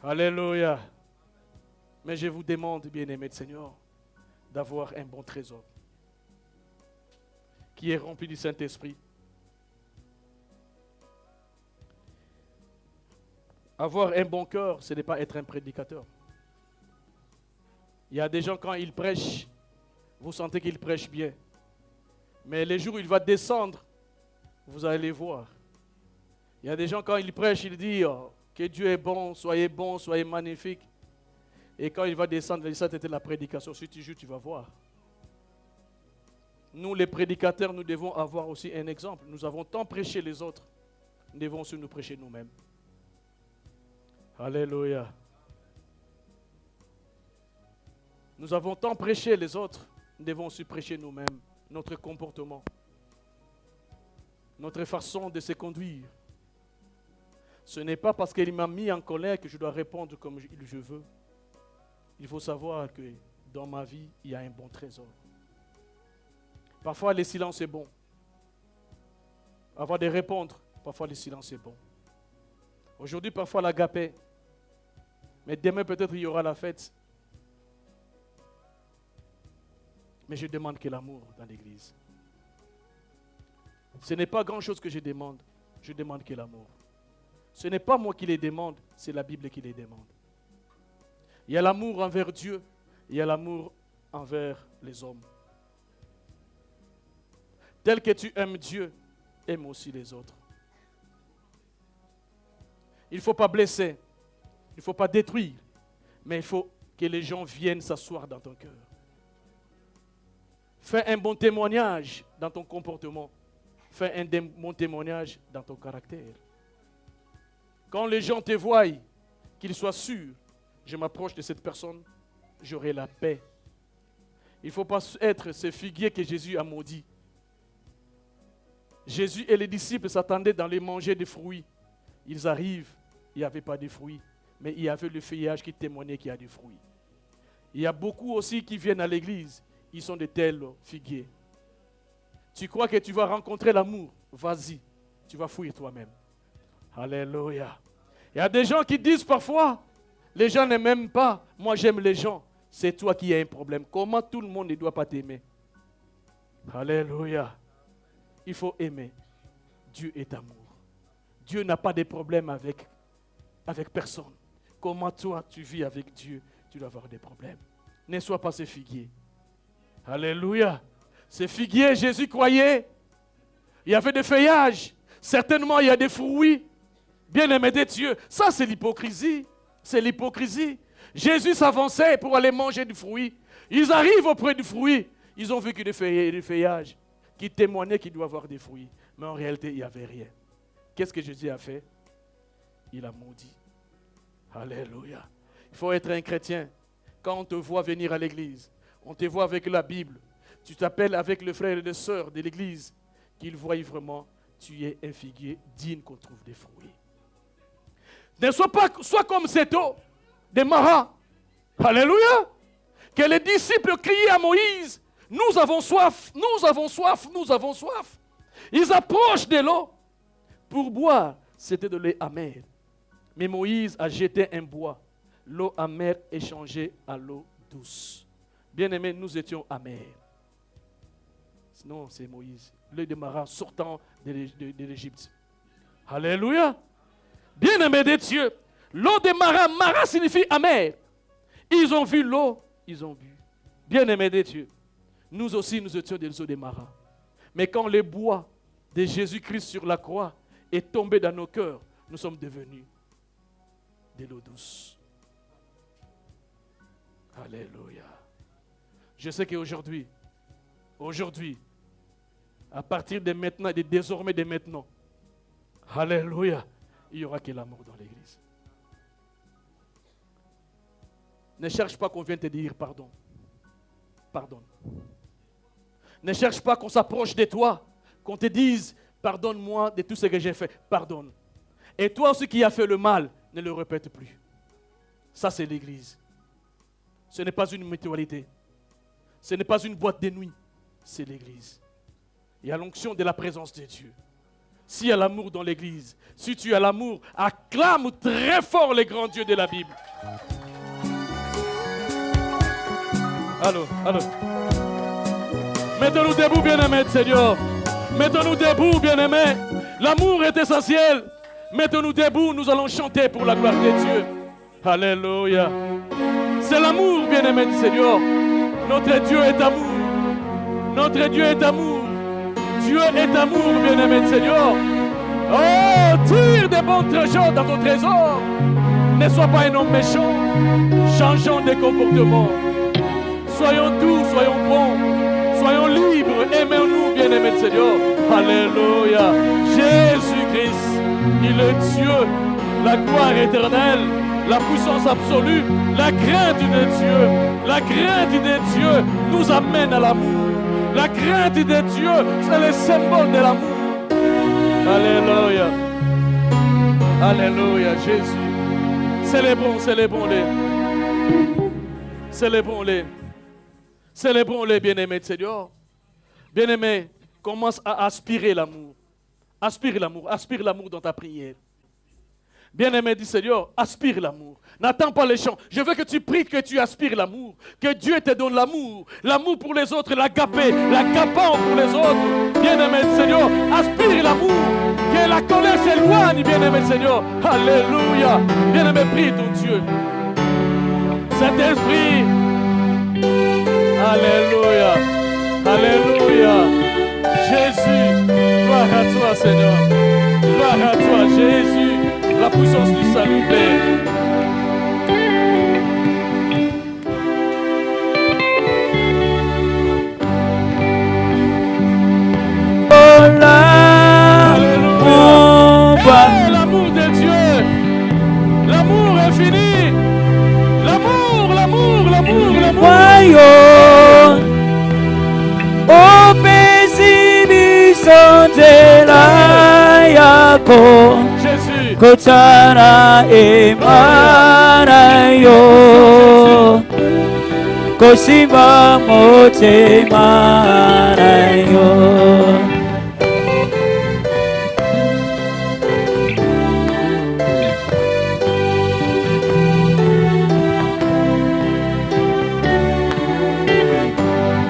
[SPEAKER 2] Alléluia. Mais je vous demande, bien-aimés de Seigneur, d'avoir un bon trésor qui est rempli du Saint-Esprit. Avoir un bon cœur, ce n'est pas être un prédicateur. Il y a des gens, quand ils prêchent, vous sentez qu'ils prêchent bien. Mais les jours où il va descendre, vous allez voir. Il y a des gens, quand ils prêchent, ils disent que Dieu est bon, soyez magnifiques. Et quand il va descendre, ça c'était la prédication. Si tu joues, tu vas voir. Nous, les prédicateurs, nous devons avoir aussi un exemple. Nous avons tant prêché les autres. Nous devons aussi nous prêcher nous-mêmes. Alléluia. Nous avons tant prêché les autres. Nous devons aussi prêcher nous-mêmes. Notre comportement. Notre façon de se conduire. Ce n'est pas parce qu'il m'a mis en colère que je dois répondre comme je veux. Il faut savoir que dans ma vie, il y a un bon trésor. Parfois, le silence est bon. Avoir de répondre, parfois le silence est bon. Aujourd'hui, parfois, l'agapé. Mais demain, peut-être, il y aura la fête. Mais je demande que l'amour dans l'église. Ce n'est pas grand-chose que je demande que l'amour. Ce n'est pas moi qui les demande, c'est la Bible qui les demande. Il y a l'amour envers Dieu, il y a l'amour envers les hommes. Tel que tu aimes Dieu, aime aussi les autres. Il ne faut pas blesser, il ne faut pas détruire, mais il faut que les gens viennent s'asseoir dans ton cœur. Fais un bon témoignage dans ton comportement. Fais un bon témoignage dans ton caractère. Quand les gens te voient, qu'ils soient sûrs, je m'approche de cette personne, j'aurai la paix. Il ne faut pas être ce figuier que Jésus a maudit. Jésus et les disciples s'attendaient d'aller manger des fruits. Ils arrivent, il n'y avait pas de fruits, mais il y avait le feuillage qui témoignait qu'il y a des fruits. Il y a beaucoup aussi qui viennent à l'église, ils sont de tels figuiers. Tu crois que tu vas rencontrer l'amour? Vas-y, tu vas fuir toi-même. Alléluia. Il y a des gens qui disent parfois, les gens ne m'aiment pas, moi j'aime les gens. C'est toi qui as un problème. Comment tout le monde ne doit pas t'aimer? Alléluia. Il faut aimer. Dieu est amour. Dieu n'a pas de problème avec personne. Comment toi tu vis avec Dieu, tu dois avoir des problèmes. Ne sois pas ce figuier. Alléluia. Ces figuiers, Jésus croyait. Il y avait des feuillages. Certainement, il y a des fruits. Bien-aimé de Dieu. Ça, c'est l'hypocrisie. C'est l'hypocrisie. Jésus s'avançait pour aller manger du fruit. Ils arrivent auprès du fruit. Ils ont vu que des feuillages qui témoignaient qu'il doit avoir des fruits. Mais en réalité, il n'y avait rien. Qu'est-ce que Jésus a fait? Il a maudit. Alléluia. Il faut être un chrétien. Quand on te voit venir à l'église, on te voit avec la Bible, tu t'appelles avec le frère et les sœurs de l'église, qu'ils voient vraiment, tu es un figuier digne qu'on trouve des fruits. Ne sois comme cette eau de Mara. Alléluia. Que les disciples criaient à Moïse, nous avons soif, nous avons soif, nous avons soif. Ils approchent de l'eau pour boire. C'était de lait amer. Mais Moïse a jeté un bois. l'eau amère est changée à l'eau douce. Bien-aimés, nous étions amers. Sinon, c'est Moïse, l'œil de Mara sortant de l'Égypte. Alléluia. Bien-aimés de Dieu, l'eau de Mara, Mara signifie amer. Ils ont vu l'eau, ils ont bu. Bien-aimés de Dieu, nous aussi, nous étions des eaux de Mara. Mais quand le bois de Jésus-Christ sur la croix est tombé dans nos cœurs, nous sommes devenus de l'eau douce. Alléluia. Je sais qu'aujourd'hui, à partir de maintenant, de désormais de maintenant, alléluia, il n'y aura que l'amour dans l'église. Ne cherche pas qu'on vienne te dire pardon. Pardonne. Ne cherche pas qu'on s'approche de toi, qu'on te dise pardonne-moi de tout ce que j'ai fait. Pardonne. Et toi aussi qui as fait le mal, ne le répète plus. Ça, c'est l'église. Ce n'est pas une mutualité. Ce n'est pas une boîte de nuit. C'est l'église. Il y a l'onction de la présence de Dieu. S'il y a l'amour dans l'église, si tu as l'amour, acclame très fort les grands dieux de la Bible. Allô. Mettons-nous debout, bien-aimés, Seigneur. Mettons-nous debout, bien-aimés. L'amour est essentiel. Mettons-nous debout, nous allons chanter pour la gloire de Dieu. Alléluia. C'est l'amour, bien-aimé du Seigneur. Notre Dieu est amour. Notre Dieu est amour. Dieu est amour, bien-aimé du Seigneur. Oh, tire des bons trésors dans ton trésor. Ne sois pas un homme méchant. Changeons de comportement. Soyons doux, soyons bons. Soyons libres. Aimons-nous, bien-aimé du Seigneur. Alléluia. Jésus-Christ, il est Dieu. La gloire éternelle. La puissance absolue, la crainte de Dieu, nous amène à l'amour. La crainte de Dieu, c'est le symbole de l'amour. Alléluia. Alléluia, Jésus. Célébrons-les, bien-aimés de Seigneur. Bien-aimés, commence à aspirer l'amour. Aspire l'amour dans ta prière. Bien-aimé du Seigneur, aspire l'amour. N'attends pas les chants. Je veux que tu pries, que tu aspires l'amour. Que Dieu te donne l'amour. L'amour pour les autres, l'agapé, l'agapant pour les autres. Bien-aimé du Seigneur, aspire l'amour. Que la colère s'éloigne, bien-aimé du Seigneur. Alléluia. Bien-aimé, prie ton Dieu. Saint-Esprit. Alléluia. Alléluia. Jésus, gloire à toi, Seigneur. Gloire à toi, Jésus. La puissance du salut, Père. L'amour de Dieu. L'amour infini. L'amour.
[SPEAKER 1] Voyons au paisible sondela yako. Kotana emanayo Kosima mote manayo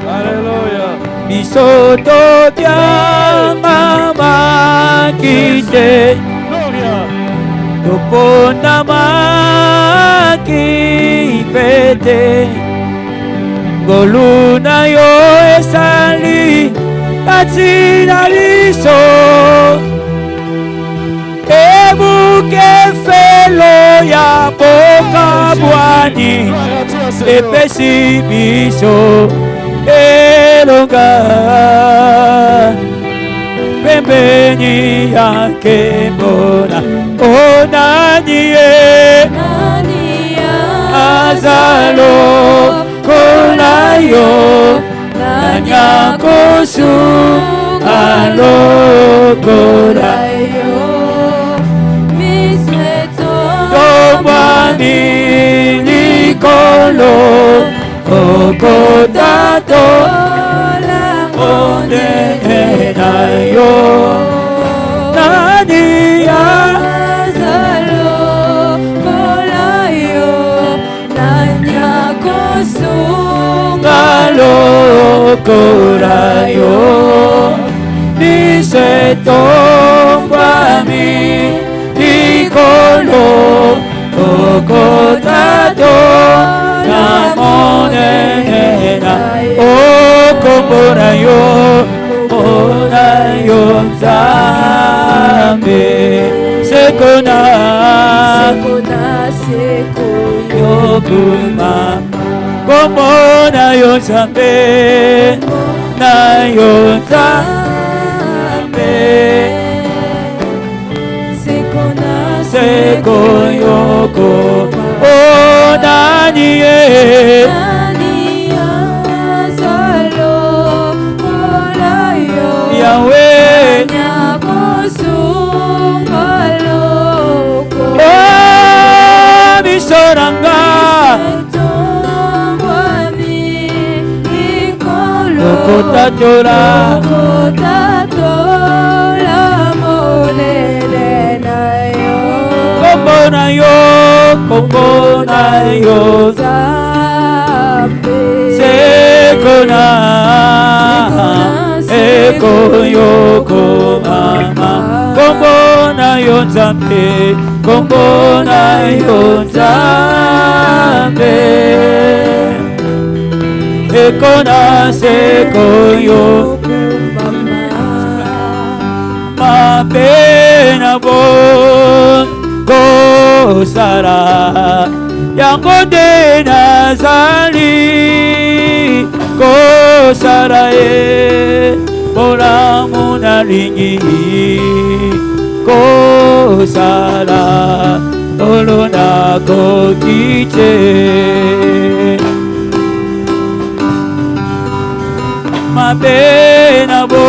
[SPEAKER 2] Alléluia.
[SPEAKER 1] Bisoto tiama makite Topona makipete Goluna yo esali Katina liso Ebuke felo ya boka bwani Epesi biso elonga Pembeni yake mbona Onanie Azalo Kolayo Nanyakosu Alo Kolayo Misreto Tomani Nikolo Okotato Onde Enayo Nania Azalo Kolayo Lokorayo Nisetombami Ikolo Tokotato Namonena Okomorayo Morayo Nzambe Sekona Yokuma Komorayo Nzambe Nayo Nzambe Seko Yoko Onanie Yahweh Bisoranga Lokotatola Kombona yo Sekona Eko yoko mama Kombona yo Nzambe Kombona yo Nzambe Ekona seko yoko Mapena bon Kosara yango nde nazali kosara bolamu nalingi kosara olo nakoki te mabe na bo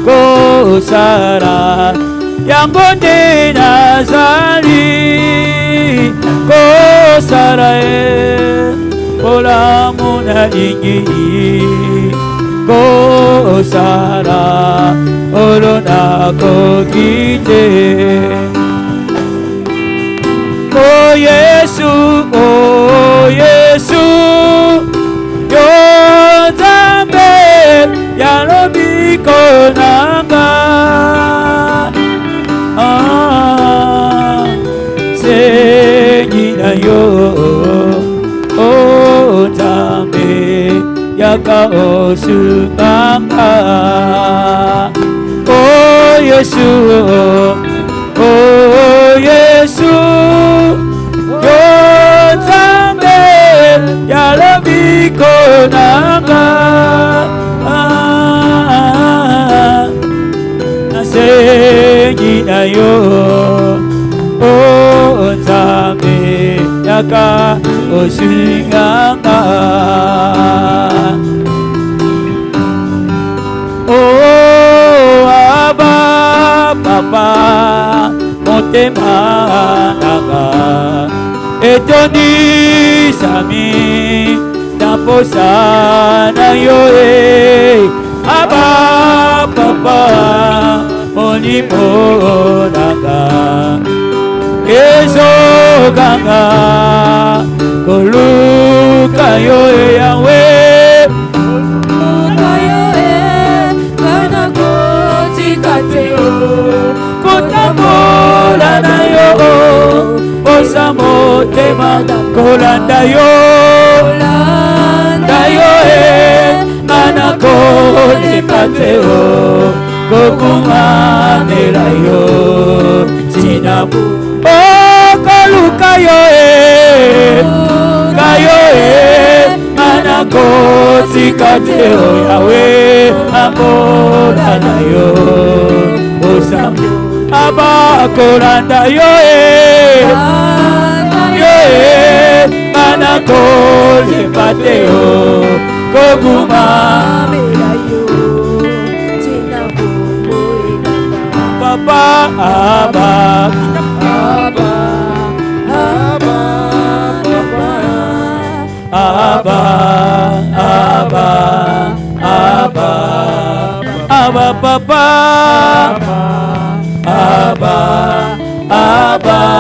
[SPEAKER 1] kosara yango nde nazali kosara bolamu nalingi kosara olo nakoki te oh Yesu yo Nzambe yalobi konanga Sengina yo oh Nzambe yaka osunganga oh Yesu yo Nzambe yalobi konanga Sengina yo oh Nzambe yaka osunganga oh Abba Papa motema nanga etondi sami naposa na yo Abba Papa molimo nanga ezoganga koluka yo Yahweh kana kotikate kotambola na yo osa motema kolanda yo mana kotikate kokumamela yo sinabu kaluka yo mana kotikate Yahweh ambola na yo osamu abakolanda yo mana kotikate yo koguma Papa Abba Papa Abba Papa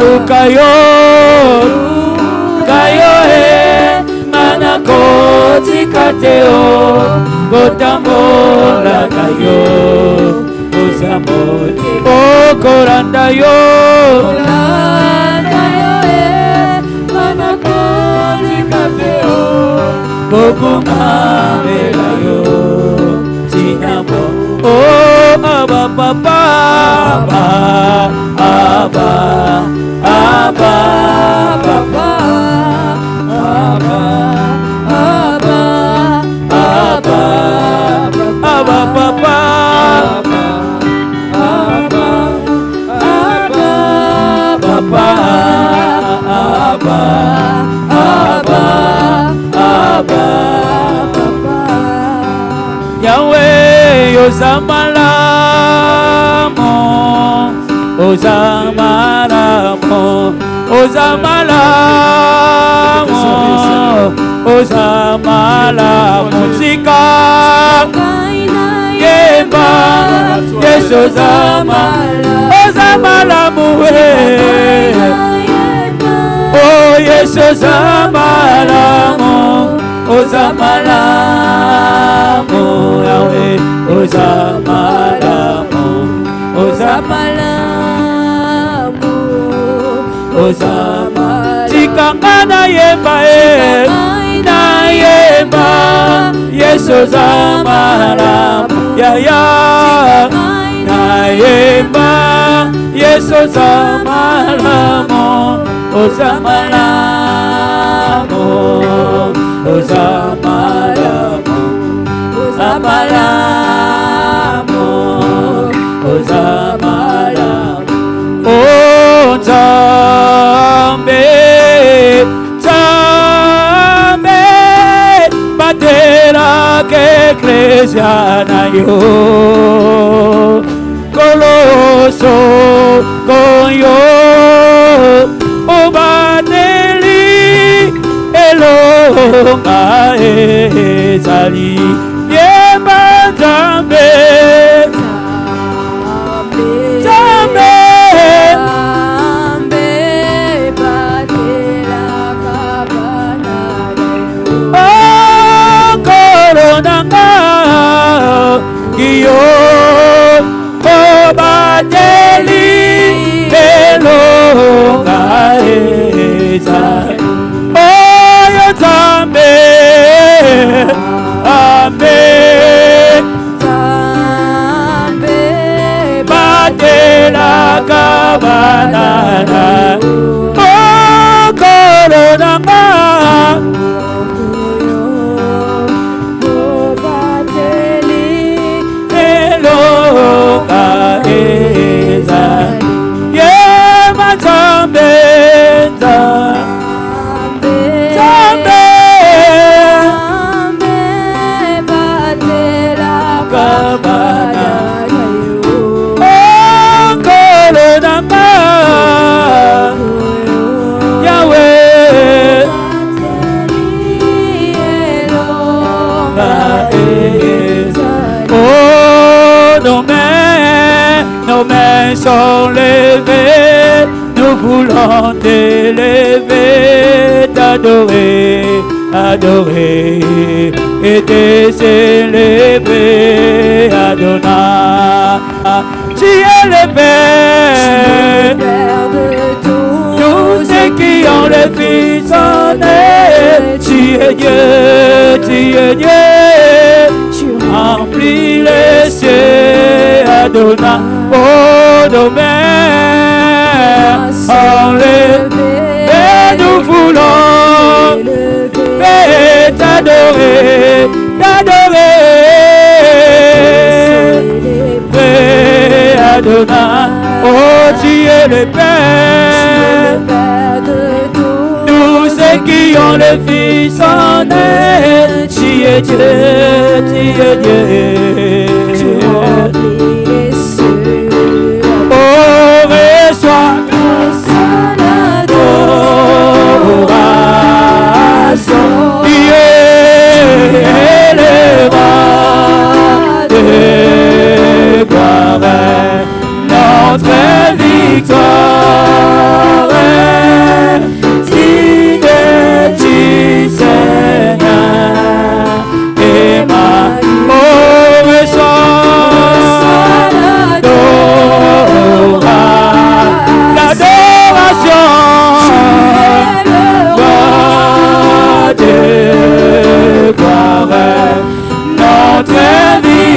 [SPEAKER 1] lukayo kayo manakotika teo kotambola kayo usamote okolanda yo manakotika teo kokumamela yo tinamo oh aba papa aba aba papa aba aba aba aba papa aba aba papa aba aba aba papa Yahweh ozamalamo ozamalamo ozamalamo ozamalamo tika yemba yesu ozamalamo oh yesu ozamalamo ozamalamo Yahweh ozamalamo ozamalamo ozamalamo tikanga na yemba yesu ozamalamo yaya na yemba yesu ozamalamo ozamalamo ozamalamo ozamalamo ozamalamo oh Nzambe Nzambe batela ke eklesia na yo koloso koyo obateli elonga ezali yemba Nzambe Nzambe koronanga kiyo obateli elonga ezali oyo Nzambe Amen batelaka banana koronanga Nos mains sont levées, nous voulons t'élever, t'adorer, adorer et te célébrer, Adonai. Tu es le Père de tous ceux qui ont le Fils en eux. Tu es Dieu, tu es Dieu, tu remplis les cieux, Adonai. Oh, nos mains sont levées et nous voulons t'adorer, t'adorer, Adonai. Oh, tu es le Père de tous ceux qui ont le Fils en eux. Tu es Dieu, tu es Dieu. Notre victoire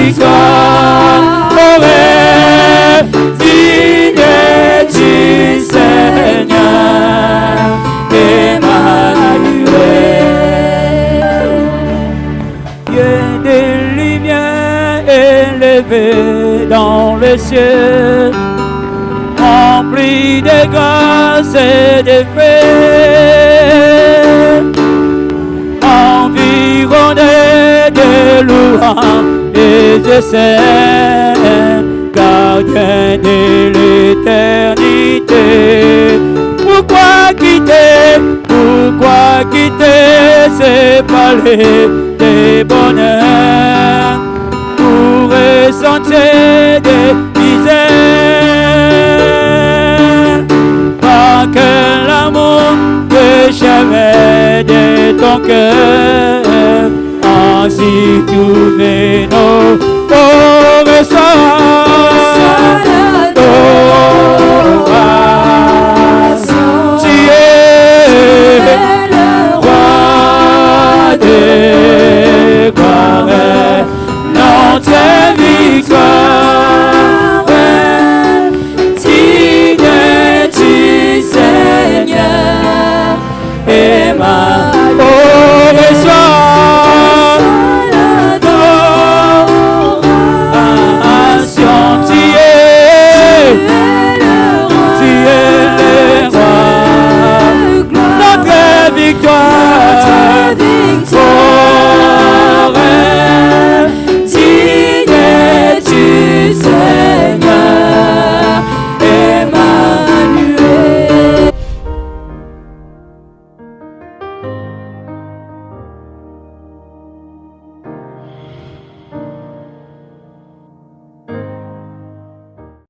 [SPEAKER 1] miséricorde aurait digne du Seigneur Emmanuel. Dieu de lumière élevé dans les cieux, rempli de grâce et de paix, environné de louanges et de saints, gardien de l'éternité. Pourquoi quitter ces palais de bonheur pour ressentir des misères? Pas que l'amour que jamais de ton cœur, ainsi trouver